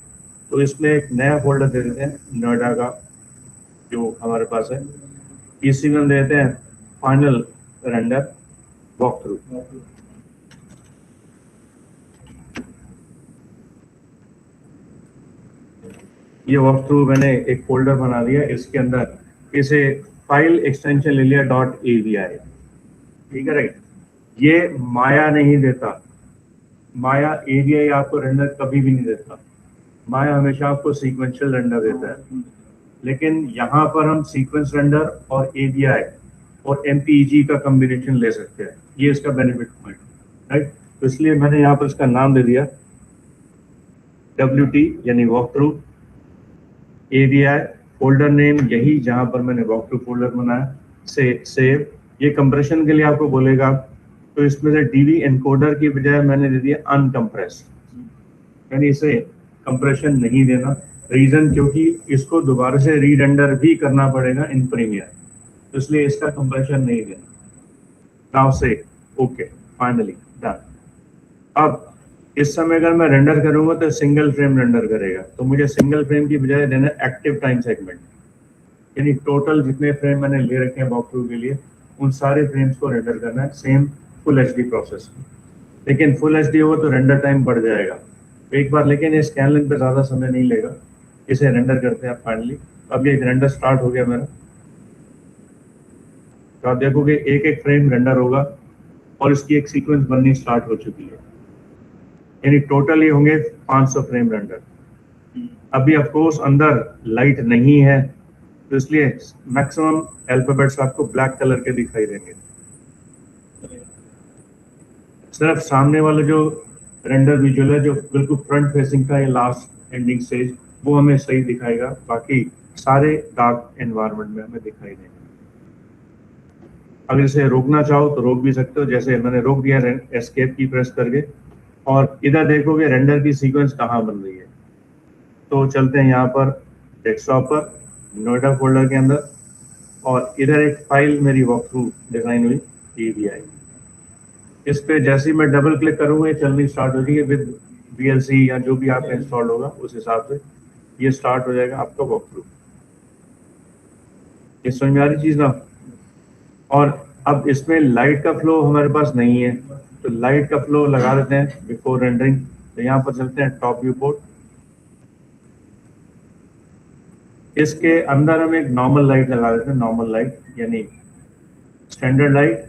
Speaker 1: तो इसमें एक नया फोल्डर दे देते हैं नोएडा का जो हमारे पास है, इसी में देते हैं फाइनल रेंडर वॉक थ्रू। ये वॉक थ्रू मैंने एक फोल्डर बना दिया, इसके अंदर इसे फाइल एक्सटेंशन ले लिया .avi, ठीक है राइट। ये माया नहीं देता, माया एवीआई आपको रेंडर कभी भी नहीं देता। माया हमेशा आपको सीक्वेंशियल रेंडर देता है, लेकिन यहाँ पर हम सीक्वेंस रेंडर और एवीआई और एमपीईजी का कॉम्बिनेशन ले सकते हैं। ये इसका बेनिफिट पॉइंट, राइट। तो इसलिए मैंने यहाँ पर इसका नाम दे दिया WT यानी walk through. AVI folder name यही जहां पर मैंने वॉक थ्रू फोल्डर बनाया, से सेव। ये कंप्रेशन के लिए आपको बोलेगा, तो इसमें से डीवी एनकोडर की बजाय मैंने दे दिया अनकंप्रेस, यानी इसे कंप्रेशन नहीं देना। रीजन क्योंकि इसको दोबारा से रीरेंडर भी करना पड़ेगा इन प्रीमियर, तो इसलिए इसका कंप्रेशन नहीं देना। नाउ से ओके, फाइनली डन। अब इस समय अगर मैं रेंडर करूंगा तो सिंगल फ्रेम रेंडर करेगा, तो मुझे सिंगल फ्रेम की बजाय देना एक्टिव टाइम सेगमेंट, यानी टोटल जितने फ्रेम मैंने ले रखे हैं वॉक थ्रू के लिए उन सारे फ्रेम्स को रेंडर करना है सेम फुल एचडी प्रोसेस में। लेकिन फुल एचडी हो तो रेंडर टाइम बढ़ जाएगा एक बार, लेकिन ये स्कैन लाइन पे ज्यादा समय नहीं लेगा। इसे रेंडर करते हैं फाइनली। अब ये रेंडर स्टार्ट हो गया मेरा, तो आप देखोगे एक एक फ्रेम रेंडर होगा और इसकी एक सीक्वेंस बननी स्टार्ट हो चुकी है, यानी टोटल ये होंगे 500 फ्रेम रेंडर। अभी ऑफ कोर्स अंदर लाइट नहीं है, तो इसलिए मैक्सिमम अल्फाबेट्स आपको ब्लैक कलर के दिखाई देंगे। सिर्फ सामने वाला जो रेंडर विजुअल है, जो बिल्कुल फ्रंट फेसिंग का ये लास्ट एंडिंग स्टेज, वो हमें सही दिखाएगा, बाकी सारे डार्क एनवायरनमेंट में हमें दिखाई देंगे। अगर इसे रोकना चाहो तो रोक भी सकते हो, जैसे मैंने रोक दिया एस्केप की प्रेस करके, और इधर देखोगे रेंडर की सीक्वेंस कहाँ बन रही है। तो चलते हैं यहाँ पर डेस्कटॉप पर नोएडा फोल्डर के अंदर, और इधर एक फाइल मेरी वॉक थ्रू डिजाइन हुई एवीआई। इस पे जैसे ही मैं डबल क्लिक करूंगा ये चलनी स्टार्ट हो जाएगी विद VLC या जो भी आपका इंस्टॉल होगा उस हिसाब से ये स्टार्ट हो जाएगा आपका वॉक थ्रू। ये समझ में आ रही चीज ना। और अब इसमें लाइट का फ्लो हमारे पास नहीं है, तो लाइट का फ्लो लगा देते हैं बिफोर रेंडरिंग। तो यहाँ पर चलते हैं टॉप व्यू पोर्ट, इसके अंदर हम एक नॉर्मल लाइट लगा देते हैं। नॉर्मल लाइट यानी standard light,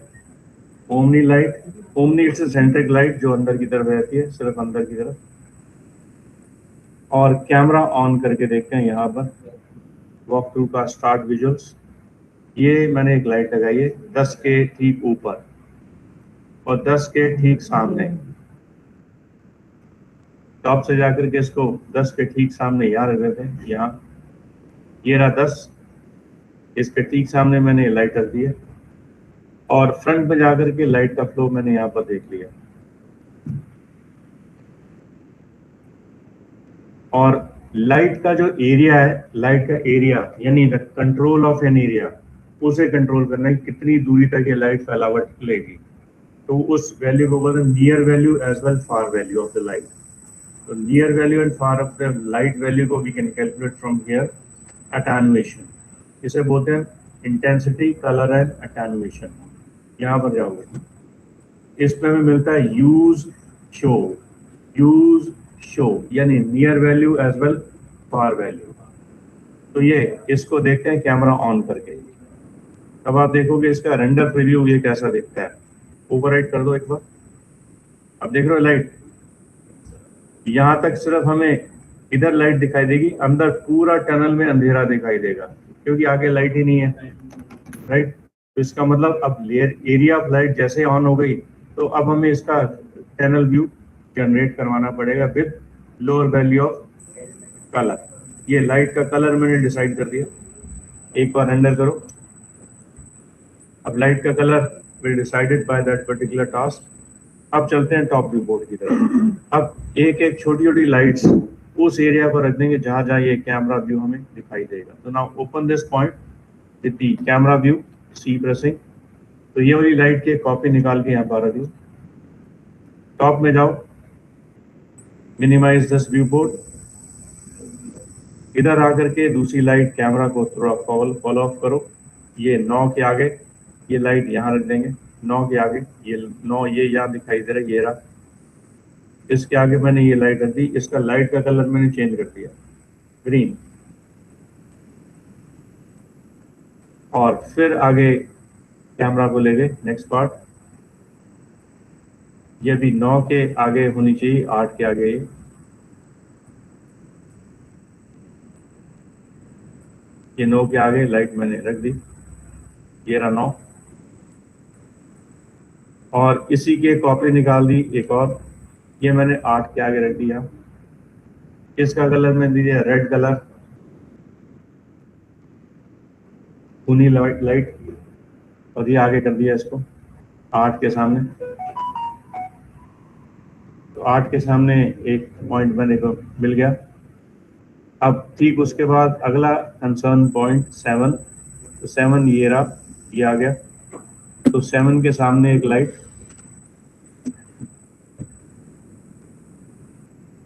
Speaker 1: omni light. Omni it's centric light जो अंदर की तरफ रहती है, सिर्फ अंदर की तरफ। और कैमरा ऑन करके देखते हैं यहाँ पर वॉक थ्रू का स्टार्ट विजुअल्स। ये मैंने एक लाइट लगाई है 10 के ठीक ऊपर और 10 के ठीक सामने। टॉप से जाकर के इसको 10 के ठीक सामने यहाँ रख देते हैं। यहाँ ये रहा 10, इसके ठीक सामने मैंने लाइट रख दी है। और फ्रंट में जाकर के लाइट का फ्लो मैंने यहाँ पर देख लिया। और लाइट का जो एरिया है, लाइट का एरिया यानी the control of an area, उसे कंट्रोल करना है कितनी दूरी तक ये लाइट फैलावट लेगी। तो उस वैल्यू को बोलते हैं near value as well far value of the light. तो near value and far of the light value को we can calculate from here attenuation. इसे बोलते हैं इंटेंसिटी, कलर एंड अटेन्युएशन। यहाँ पर जाओगे, इसमें हमें मिलता है यूज शो, यूज शो यानी near value as well far value. तो ये इसको देखते हैं कैमरा ऑन करके। तब आप देखोगे इसका रेंडर प्रीव्यू ये कैसा दिखता है। ओवरराइट कर दो एक बार। अब देख रहे हो लाइट, यहाँ तक सिर्फ हमें इधर लाइट दिखाई देगी, अंदर पूरा टनल में अंधेरा दिखाई देगा क्योंकि आगे लाइट ही नहीं है, राइट। तो इसका मतलब अब एरिया ऑफ लाइट जैसे ऑन हो गई तो अब हमें इसका टनल व्यू जनरेट करवाना पड़ेगा with lower value of colour. ये लाइट का कलर मैंने डिसाइड कर दिया, एक बार रेंडर करो। अब लाइट का colour will decided by that particular task. अब चलते हैं टॉप व्यू बोर्ड की तरफ। अब एक एक छोटी छोटी लाइट्स उस एरिया पर रख देंगे जहां जहां ये कैमरा व्यू हमें दिखाई देगा। तो now open this point with the camera view, C pressing. तो ये वाली लाइट की कॉपी निकाल के यहाँ पर रख दो। टॉप में जाओ, मिनिमाइज दिस व्यू बोर्ड। इधर आकर के दूसरी लाइट कैमरा को थोड़ा फॉल ऑफ करो। ये 9 के आगे ये लाइट यहाँ रख देंगे, 9 के आगे ये 9 ये यहाँ दिखाई दे रहा है, ये रहा। इसके आगे मैंने ये लाइट रख दी, इसका लाइट का कलर मैंने चेंज कर दिया ग्रीन। और फिर आगे कैमरा को ले गए नेक्स्ट पार्ट। ये भी 9 के आगे होनी चाहिए, 8 के आगे ये 9 के आगे लाइट मैंने रख दी, ये रहा 9। और इसी की कॉपी निकाल दी एक और, ये मैंने 8 के आगे रख दिया। इसका कलर मैंने दे दिया रेड कलर, खूनी लाइट। और ये आगे कर दिया इसको 8 के सामने। तो 8 के सामने एक पॉइंट मैंने को मिल गया। अब ठीक उसके बाद अगला कंसर्न पॉइंट 7। तो 7 ये रहा, ये आ गया। तो 7 के सामने एक लाइट,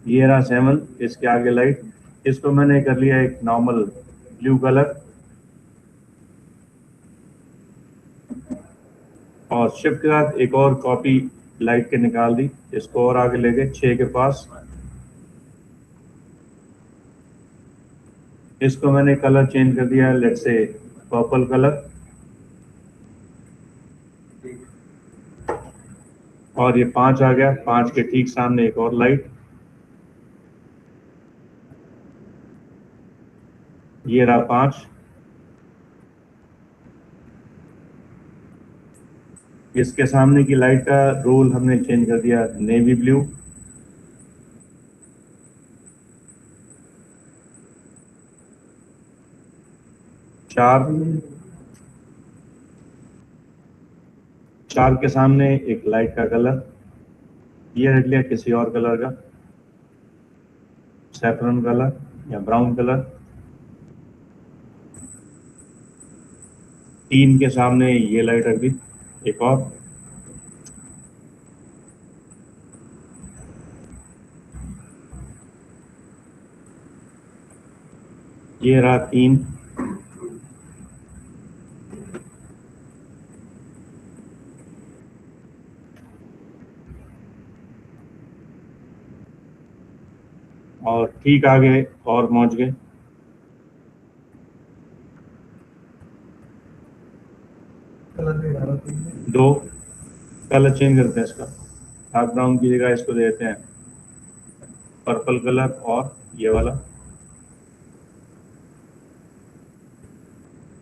Speaker 1: ये रहा 7, इसके आगे लाइट। इसको मैंने कर लिया एक नॉर्मल ब्लू कलर। और शिफ्ट के साथ एक और कॉपी लाइट के निकाल दी, इसको और आगे ले गए 6 के पास। इसको मैंने कलर चेंज कर दिया, लेट्स से पर्पल कलर। और ये 5 आ गया, 5 के ठीक सामने एक और लाइट, ये रहा 5। इसके सामने की लाइट का रोल हमने चेंज कर दिया नेवी ब्लू। चार के सामने एक लाइट का कलर, ये रख लिया किसी और कलर का, सैफरन कलर या ब्राउन कलर। 3 के सामने ये लाइट रख दी एक और। ये रहा 3। और ठीक आगे और पहुंच गए। दो कलर चेंज करते हैं इसका, डार्क ब्राउन की जगह इसको देते हैं पर्पल कलर और ये वाला।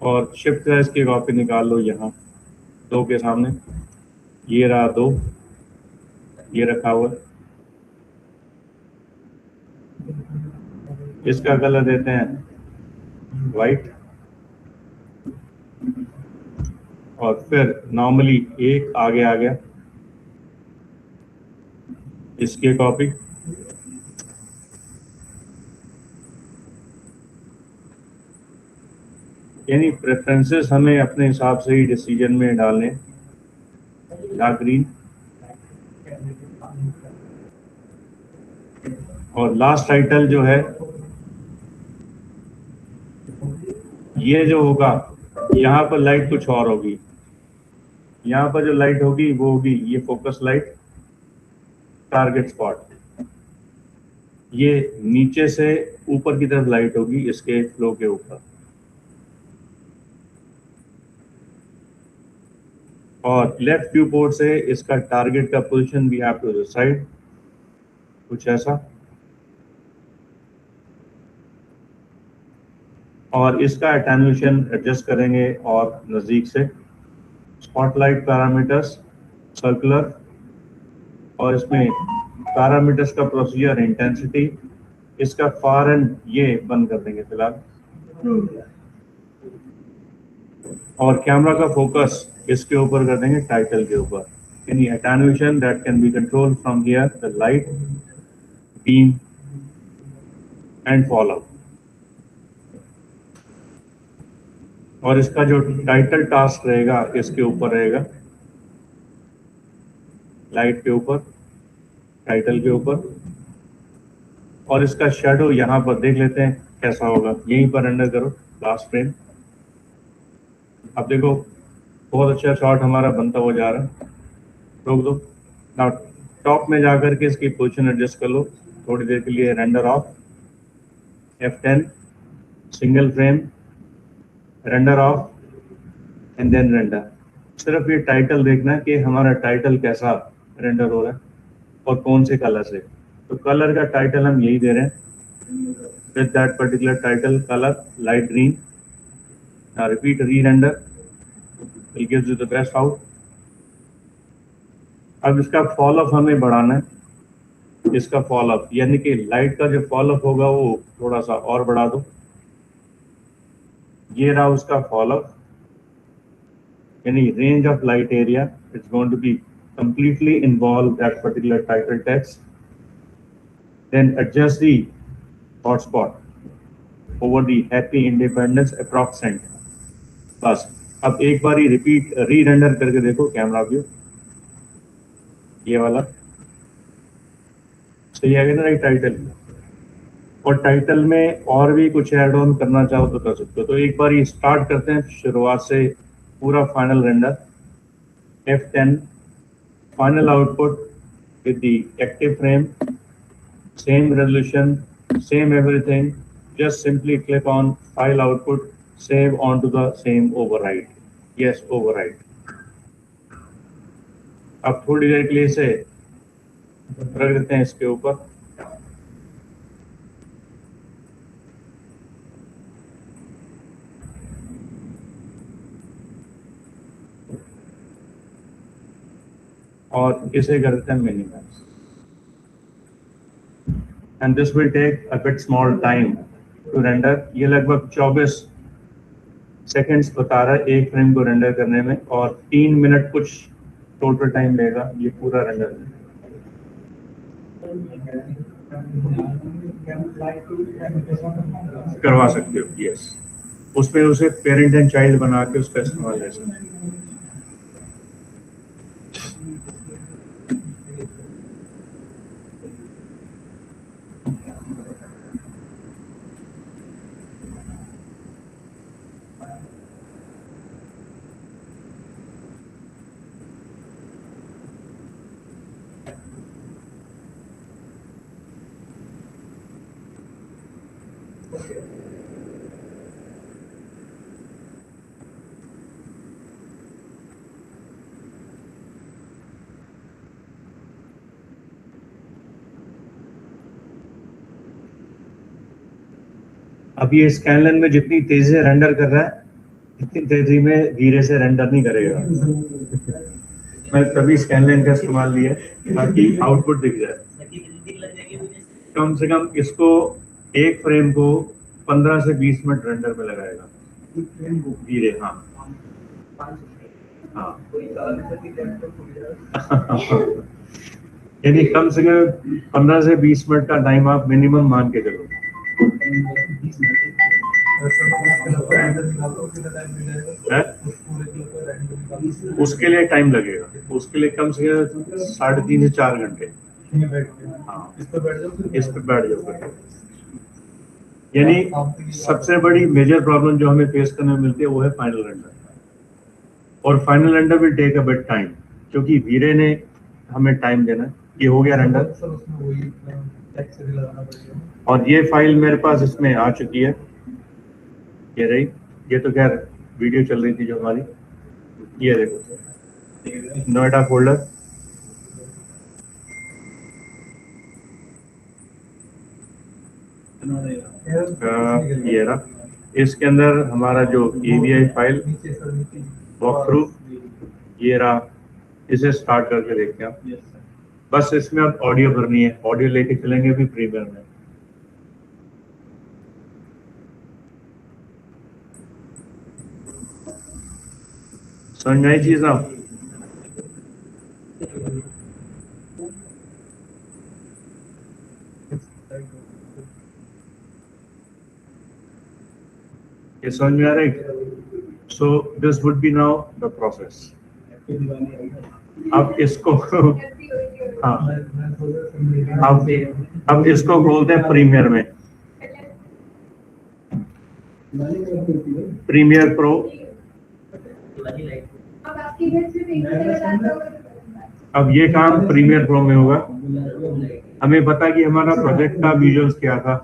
Speaker 1: और शिफ्ट है इसकी कॉपी निकाल लो यहाँ 2 के सामने, ये रहा 2, ये रखा हुआ। इसका कलर देते हैं वाइट। और फिर नॉर्मली एक आगे आ गया, इसकी कॉपी, यानी प्रेफरेंसेस हमें अपने हिसाब से ही डिसीजन में डालने। डार्क ग्रीन और लास्ट टाइटल जो है ये जो होगा, यहाँ पर लाइट कुछ और होगी, यहाँ पर जो लाइट होगी वो होगी ये फोकस लाइट, टारगेट स्पॉट। ये नीचे से ऊपर की तरफ लाइट होगी इसके फ्लो के ऊपर, और लेफ्ट व्यू पोर्ट से इसका टारगेट का position we have to decide, कुछ ऐसा। और इसका अटेन्यूएशन एडजस्ट करेंगे और नज़दीक से स्पॉटलाइट पैरामीटर्स सर्कुलर, और इसमें पैरामीटर्स का प्रोसीजर इंटेंसिटी, इसका फार एंड ये बंद कर देंगे फिलहाल, और कैमरा का फोकस इसके ऊपर कर देंगे टाइटल के ऊपर। यानी attenuation that can be control from here, the light beam and fall out. और इसका जो टाइटल टास्क रहेगा इसके ऊपर रहेगा, लाइट के ऊपर, टाइटल के ऊपर, और इसका शेडो यहाँ पर देख लेते हैं कैसा होगा। यहीं पर रेंडर करो लास्ट फ्रेम। अब देखो बहुत अच्छा शॉट हमारा बनता हुआ जा रहा है, रोक दो ना, टॉप में जाकर के इसकी पोजीशन एडजस्ट कर लो थोड़ी देर के लिए, render off, F10 single frame, render off and then render. सिर्फ ये टाइटल देखना है कि हमारा टाइटल कैसा रेंडर हो रहा है और कौन से कलर से। तो कलर का टाइटल हम यही दे रहे हैं, with that particular title colour light green. Now repeat rerender, will gives you the best out. अब इसका फॉल ऑफ हमें बढ़ाना है, इसका फॉल ऑफ यानी कि लाइट का जो फॉल ऑफ होगा वो थोड़ा सा और बढ़ा दो। ये रहा उसका फॉल ऑफ, यानी range of light area, it's going to be completely involve that particular title text. Then adjust the hotspot over the Happy Independence approximate. बस अब एक बार ही रिपीट री-रेंडर करके देखो कैमरा व्यू, ये वाला सही आ गया ना राइट टाइटल। और टाइटल में और भी कुछ ऐड ऑन करना चाहो तो कर सकते हो। तो एक बार ही स्टार्ट करते हैं शुरुआत से पूरा final render. F10 final output with the active frame, same resolution, same everything. Just simply click on file output, save onto the same override. Yes, override. अब थोड़ी देर के लिए इसे रख देते हैं इसके ऊपर। और इसे कर देते हैं minimise, and this will take a bit small time to render. ये लगभग 24 सेकंड्स बता रहा है एक फ्रेम को रेंडर करने में, और 3 मिनट कुछ टोटल टाइम लेगा ये पूरा रेंडर। करवा सकते हो, यस। उसमें उसे पेरेंट एंड चाइल्ड बना के उसका इस्तेमाल ले सकते हैं। अब ये स्कैनलन में जितनी तेजी से रेंडर कर रहा है इतनी तेजी में धीरे से रेंडर नहीं करेगा। मैं तभी स्कैनलन का इस्तेमाल लिया ताकि आउटपुट दिख जाए। कम से कम इसको एक फ्रेम को 15 से 20 मिनट रेंडर में लगाएगा धीरे। हाँ हाँ
Speaker 2: कोई साल तक ही लैपटॉप हो गया।
Speaker 1: यानी कम से कम 15 से 20 मिनट का टाइम आप मिनिमम मान के चलो। है? उसके लिए टाइम लगेगा, उसके लिए कम से कम 3.5 से 4 घंटे। हाँ, इस पे बैठ जाओ। यानी सबसे बड़ी मेजर प्रॉब्लम जो हमें फेस करने में मिलती है वो है फाइनल रेंडर, और final render will take a bit time, क्योंकि वीरे ने हमें टाइम देना। ये हो गया रेंडर, और ये फाइल मेरे पास इसमें आ चुकी है, ये रही। ये तो खैर वीडियो चल रही थी जो हमारी, ये देखो नोएडा फोल्डर। ये रहा, इसके अंदर हमारा जो AVI फाइल वॉक थ्रू, ये रहा। इसे स्टार्ट करके देखते हैं आप। बस इसमें अब ऑडियो भरनी है, ऑडियो लेके चलेंगे भी प्रीमियर में। समझ में आई चीज आप? ये समझ में आ रही? So this would be now the process. अब इसको हाँ, अब इसको खोलते हैं प्रीमियर में, प्रीमियर प्रो। अब ये काम प्रीमियर प्रो में होगा। हमें पता कि हमारा प्रोजेक्ट का विजुअल्स क्या था,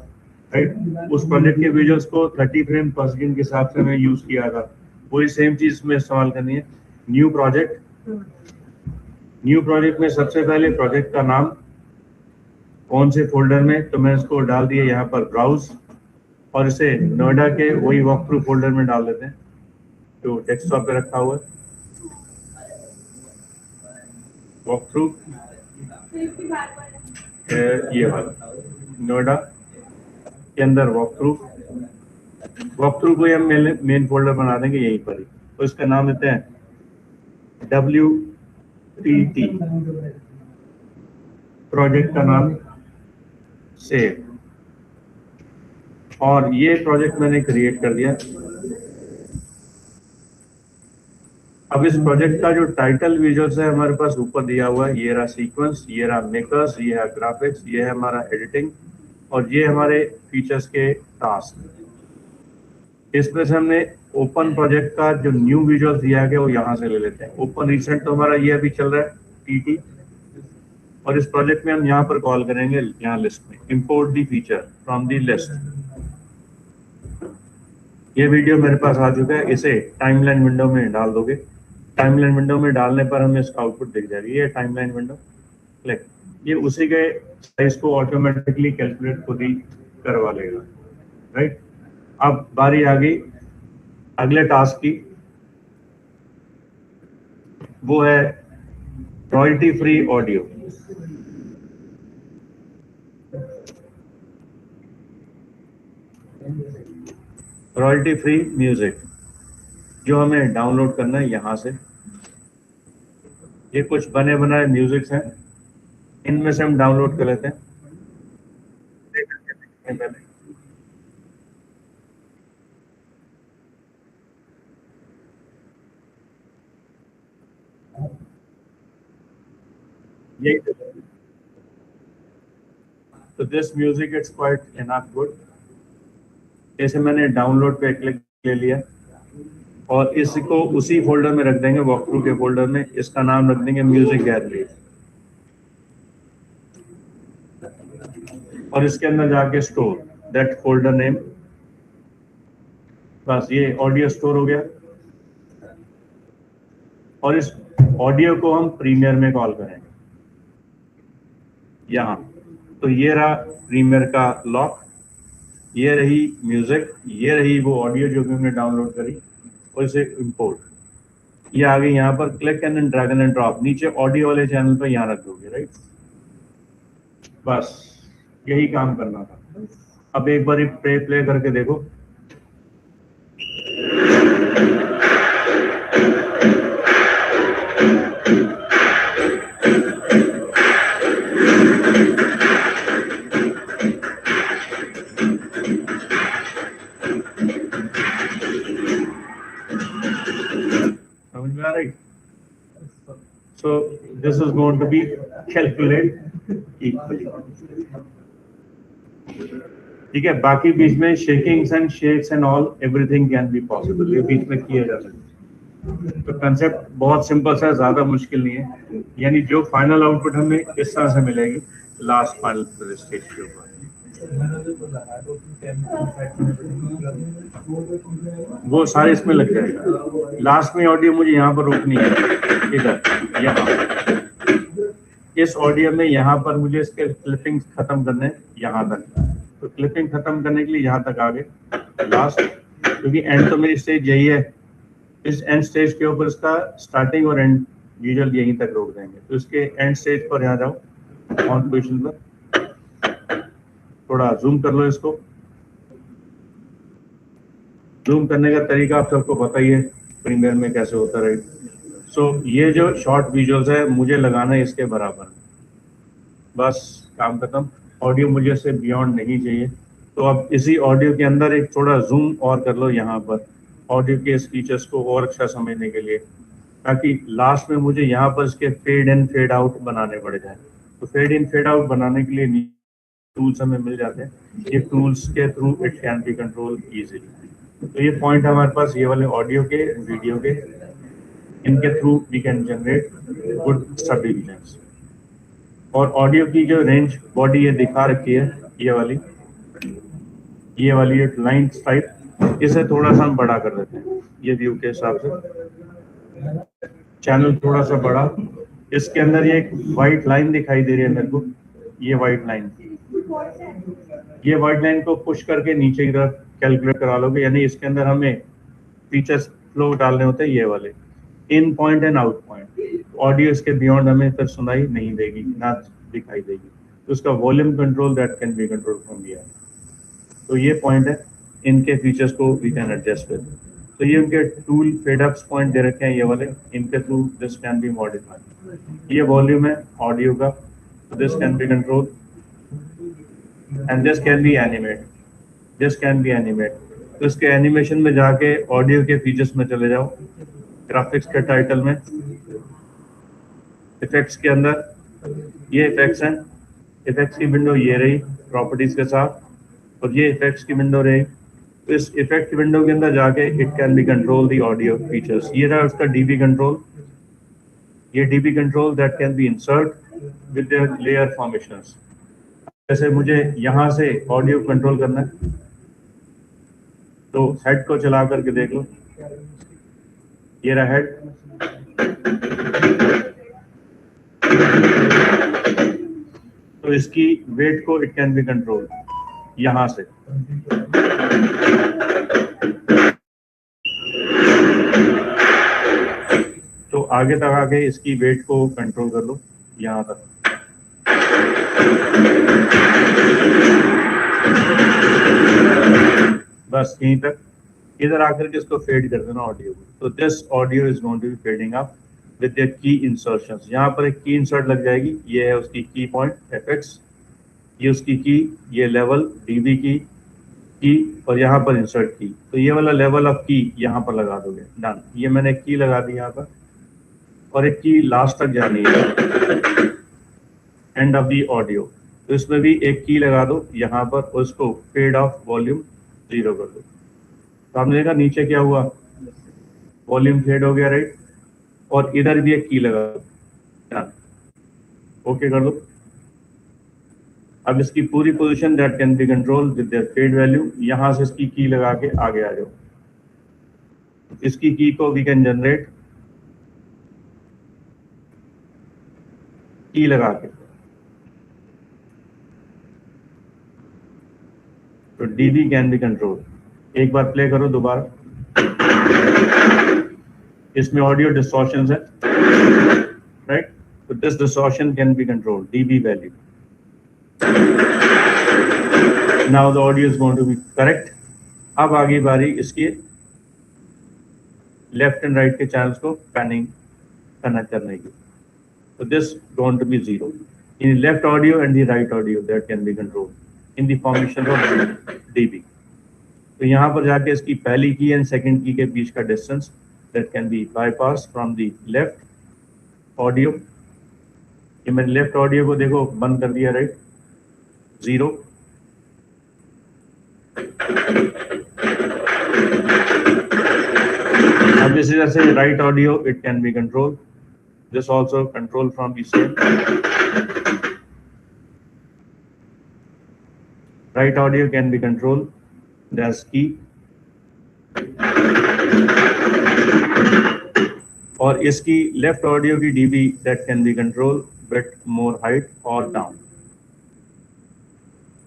Speaker 1: राइट? उस प्रोजेक्ट के विजुअल्स को 30 फ्रेम पर सेकंड के हिसाब से हमें यूज किया था। वही सेम चीज में इस्तेमाल करनी है। न्यू प्रोजेक्ट, न्यू प्रोजेक्ट में सबसे पहले प्रोजेक्ट का नाम कौन से फोल्डर में, तो मैं इसको डाल दिया यहाँ पर ब्राउज, और इसे नोएडा के वही वॉक थ्रू फोल्डर में डाल देते हैं जो डेस्कटॉप पे रखा हुआ है। वॉक थ्रू ये वाला नोएडा के अंदर वॉक थ्रू को हम मेन फोल्डर बना देंगे यहीं पर ही, तो इसका नाम देते हैं WTT, प्रोजेक्ट का नाम सेव। और ये प्रोजेक्ट मैंने क्रिएट कर दिया। अब इस प्रोजेक्ट का जो टाइटल विजुअल्स है हमारे पास ऊपर दिया हुआ है, ये रहा सीक्वेंस, ये रहा मेकर्स, ये है ग्राफिक्स, ये है हमारा एडिटिंग, और ये हमारे फीचर्स के टास्क। इसमें से हमने ओपन प्रोजेक्ट का जो न्यू विजुअल्स दिया गया वो यहाँ से ले लेते हैं। ओपन रिसेंट तो हमारा ये अभी चल रहा है TT, और इस प्रोजेक्ट में हम यहाँ पर कॉल करेंगे, यहाँ लिस्ट में import the feature from the list. ये वीडियो मेरे पास आ चुका है, इसे टाइमलाइन विंडो में डाल दोगे। टाइमलाइन विंडो में डालने पर हमें इसका आउटपुट दिख जाएगी। ये टाइमलाइन विंडो, क्लिक, ये उसी के साइज को ऑटोमेटिकली कैलकुलेट खुद ही करवा लेगा, राइट? अब बारी आ गई अगले टास्क की, वो है royalty free audio. Royalty free music जो हमें डाउनलोड करना है यहाँ से। ये कुछ बने बनाए म्यूजिक्स हैं, इनमें से हम डाउनलोड कर लेते हैं। पहले ये तो this music it's quite enough good. जैसे मैंने डाउनलोड पे क्लिक ले लिया, और इसको उसी फोल्डर में रख देंगे, वॉक थ्रू के फोल्डर में। इसका नाम रख देंगे म्यूजिक गैलरी, और इसके अंदर जाके स्टोर दैट फोल्डर नेम। बस ये ऑडियो स्टोर हो गया, और इस ऑडियो को हम प्रीमियर में कॉल करेंगे यहाँ। तो ये रहा प्रीमियर का लॉक, ये रही म्यूजिक, ये रही वो ऑडियो जो भी हमने डाउनलोड करी, और इसे इंपोर्ट। ये आ गई यहाँ पर, click and drag and drop, नीचे ऑडियो वाले चैनल पर यहाँ रख दोगे, राइट? बस यही काम करना था। अब एक बार प्ले करके देखो। समझ में आ रही? So this is going to be calculated equally. ठीक है, बाकी बीच में shakings and shakes and all everything can be possible, ये बीच में किया जा सकता है। तो कंसेप्ट बहुत सिंपल सा, ज्यादा मुश्किल नहीं है। यानी जो फाइनल आउटपुट हमें इस तरह से मिलेगी लास्ट फाइनल स्टेज के ऊपर, वो सारे इसमें लग जाएगा। लास्ट में ऑडियो मुझे यहाँ पर रोकनी है, इधर यहाँ इस ऑडियो में यहाँ पर मुझे इसके क्लिपिंग खत्म करने हैं यहाँ तक। तो क्लिपिंग खत्म करने के लिए यहाँ तक आ गए लास्ट, क्योंकि एंड तो मेरी स्टेज यही है। इस एंड स्टेज के ऊपर इसका स्टार्टिंग और एंड यूजुअल यहीं तक रोक देंगे। तो इसके एंड स्टेज पर यहाँ जाओ ऑन पोजिशन पर, थोड़ा जूम कर लो इसको। जूम करने का तरीका आप सबको पता ही है प्रीमियर में कैसे होता है। सो ये जो शॉर्ट विजुअल्स है मुझे लगाना है इसके बराबर, बस काम खत्म। ऑडियो मुझे इससे बियॉन्ड नहीं चाहिए। तो अब इसी ऑडियो के अंदर एक थोड़ा जूम और कर लो यहाँ पर, ऑडियो के इस फीचर्स को और अच्छा समझने के लिए, ताकि लास्ट में मुझे यहाँ पर इसके फेड इन फेड आउट बनाने पड़ जाए। तो फेड इन फेड आउट बनाने के लिए टूल्स हमें मिल जाते हैं। ये टूल्स के through it can be control easily. तो ये पॉइंट हमारे पास ये वाले ऑडियो के, वीडियो के, इनके through we can generate good subdivisions. और ऑडियो की जो रेंज बॉडी ये दिखा रखी है, ये वाली एक लाइन टाइप, इसे थोड़ा सा हम बड़ा कर देते हैं ये व्यू के हिसाब से। चैनल थोड़ा सा बड़ा, इसके अंदर ये एक वाइट लाइन दिखाई दे रही है मेरे को, ये वाइट लाइन को पुश करके नीचे की तरफ कैलकुलेट करा लोगे। यानी इसके अंदर हमें फीचर्स फ्लो डालने होते हैं, ये वाले in point and out point. Audio इसके बियॉन्ड हमें फिर सुनाई नहीं देगी, ना दिखाई देगी। तो उसका volume control that can be control from here. तो ये पॉइंट है, इनके फीचर्स को वी कैन एडजस्ट विद। तो ये उनके टूल फेड अप्स पॉइंट दे रखे हैं ये वाले, इनके through this can be modified. ये वॉल्यूम है ऑडियो का, तो this can be control and this can B animate. तो इसके एनिमेशन में जाके ऑडियो के फीचर्स में चले जाओ, ग्राफिक्स के टाइटल में, इफेक्ट्स के अंदर ये इफेक्ट्स हैं। इफेक्ट्स की विंडो ये रही प्रॉपर्टीज के साथ, और ये इफेक्ट्स की विंडो रही। तो इस इफेक्ट विंडो के अंदर जाके it can be control the audio features. ये रहा उसका डीबी कंट्रोल, ये dB control that can B insert with the layer formations. जैसे मुझे यहाँ से ऑडियो कंट्रोल करना है, तो हेड को चला करके देख लो, ये रहा हेड। तो इसकी वेट को इट कैन बी कंट्रोल यहां से। तो आगे तक आके इसकी वेट को कंट्रोल कर लो यहां तक। बस यहीं तक, इधर आकर के इसको फेड कर देना ऑडियो को। तो this audio is going to be fading up with the key insertions. यहाँ पर एक की इंसर्ट लग जाएगी, ये है उसकी की पॉइंट एफएक्स, ये उसकी की, ये लेवल डीबी की, और यहाँ पर इंसर्ट की। तो ये वाला लेवल ऑफ की यहाँ पर लगा दोगे, डन। ये मैंने की लगा दी यहाँ पर, और एक की लास्ट तक जानी है एंड ऑफ दी ऑडियो। तो इसमें भी एक की लगा दो यहाँ पर, और उसको फेड ऑफ वॉल्यूम 0 कर दो। तो आपने देखा नीचे क्या हुआ, वॉल्यूम फेड हो गया, राइट। और इधर भी एक की लगा दो, ओके कर दो। अब इसकी पूरी position that can be control with their fade value. यहां से इसकी की लगा के आगे आ जाओ। इसकी की को वी कैन जनरेट की लगा के। तो डीबी कैन बी कंट्रोल। एक बार प्ले करो दोबारा, इसमें ऑडियो डिस्टॉर्शंस है, राइट। तो this distortion can be control dB value. Now the audio is going to be correct. अब आगे बारी इसकी लेफ्ट एंड राइट के चैनल्स को पैनिंग कनेक्ट करने की। So this going to be 0 in left audio and the right audio that can be controlled in the formation of dB। तो यहाँ पर जाके इसकी पहली की एंड सेकंड की के बीच का distance that can be bypassed from the left audio. ये मैंने लेफ्ट ऑडियो को देखो बंद कर दिया, राइट, 0. अब इसी तरह से right audio it can be control, this also control from the same. Right audio can be controlled as key. और इसकी लेफ्ट ऑडियो की dB that can be controlled bit more height or down.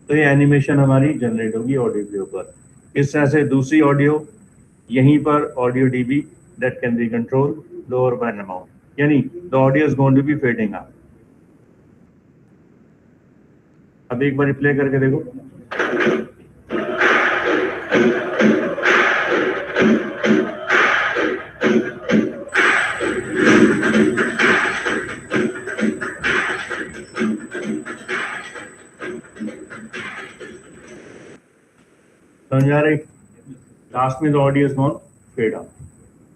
Speaker 1: तो ये animation हमारी generate होगी audio के ऊपर. इस तरह से दूसरी ऑडियो यहीं पर audio dB that can be controlled lower by an amount. यानी the audio is going to be fading out. अब एक बार प्ले करके देखो. समझ आ रही? लास्ट में the audio is gone fade out.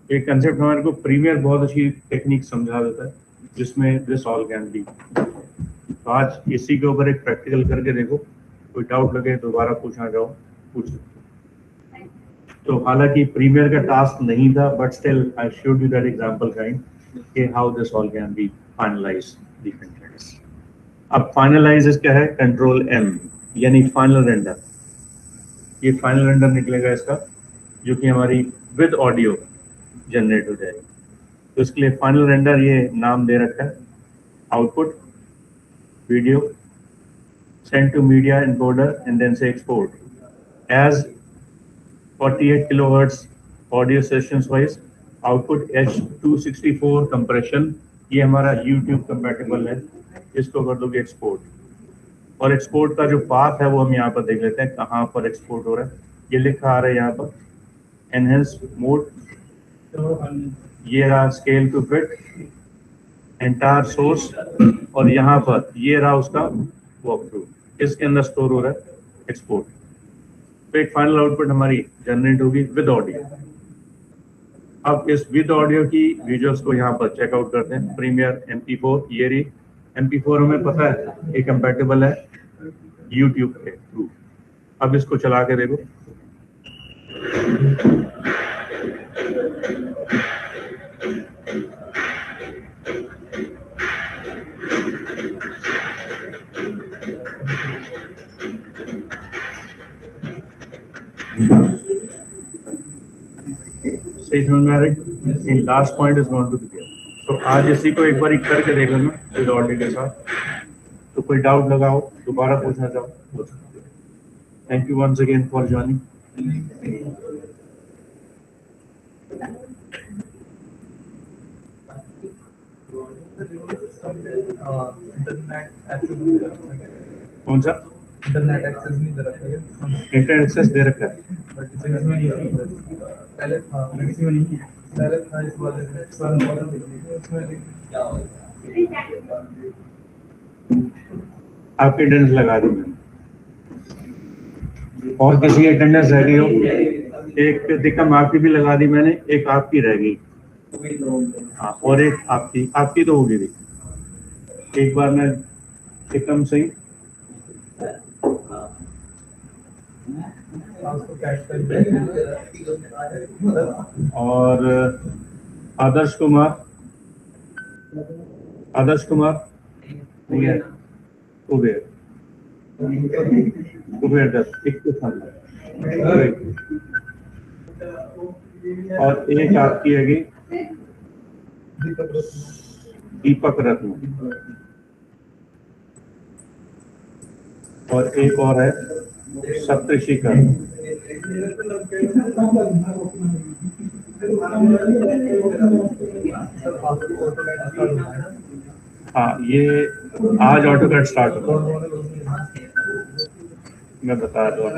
Speaker 1: एक कंसेप्ट हमारे को प्रीमियर बहुत अच्छी टेक्निक समझा देता है जिसमें दिस ऑल कैन बी. तो आज इसी के ऊपर एक प्रैक्टिकल करके देखो, कोई डाउट लगे दोबारा पूछना चाहो पूछ. तो हालांकि प्रीमियर का टास्क नहीं था but still I showed you that example kind कि how this all can be finalise the contents. अब फाइनलाइज क्या है? कंट्रोल M यानी फाइनल रेंडर. ये फाइनल रेंडर निकलेगा इसका जो कि हमारी विद ऑडियो जनरेट हो जाएगी. तो इसके लिए फाइनल रेंडर ये नाम दे रखा है. Output video send to media encoder and then से export as 48 kilohertz audio sessions wise. Output H264 compression. ये हमारा YouTube कंपैटिबल है, इसको कर दोगे एक्सपोर्ट. और एक्सपोर्ट का जो पाथ है वो हम यहाँ पर देख लेते हैं कहाँ पर एक्सपोर्ट हो रहा है. ये लिखा आ रहा है यहाँ पर एनहेंस मोड. ये रहा scale to fit entire source और यहाँ पर ये रहा उसका वॉक थ्रू. इसके अंदर स्टोर हो रहा है एक्सपोर्ट. तो एक फाइनल आउटपुट हमारी जनरेट होगी विद ऑडियो. अब इस विद ऑडियो की विजुअल्स को यहाँ पर चेकआउट करते हैं. प्रीमियर MP4 ये रही. MP4 हमें पता है ये कंपैटिबल है YouTube के थ्रू. अब इसको चला के देखो. सही समझ में आ रही? Last point is going to be there. तो आज इसी को एक बार करके देख लेना विद ऑडियो के साथ. तो कोई डाउट लगाओ, दोबारा पूछना चाहो पूछ सकते हो. Thank you once again for joining. कौन सा?
Speaker 2: इंटरनेट एक्सेस नहीं दे रखा है.
Speaker 1: इंटरनेट एक्सेस दे रखा है
Speaker 2: बट इसमें नहीं है. पहले था इसमें नहीं है. पहले था इस वाले में
Speaker 1: आपकी अटेंडेंस लगा दी मैंने. और किसी की अटेंडेंस रह गई हो? एक दिक्कत आपकी भी लगा दी मैंने, एक आपकी रह गई. हाँ, और एक आपकी तो होगी भी. एक बार मैं एकदम सही और आदर्श कुमार नहीं है. कुबेर दत्त एक और एक आपकी है दीपक रत्न और एक और है सप्तशिखर. हाँ, ये आज ऑटोकैड स्टार्ट होगा. मैं बता दूँ.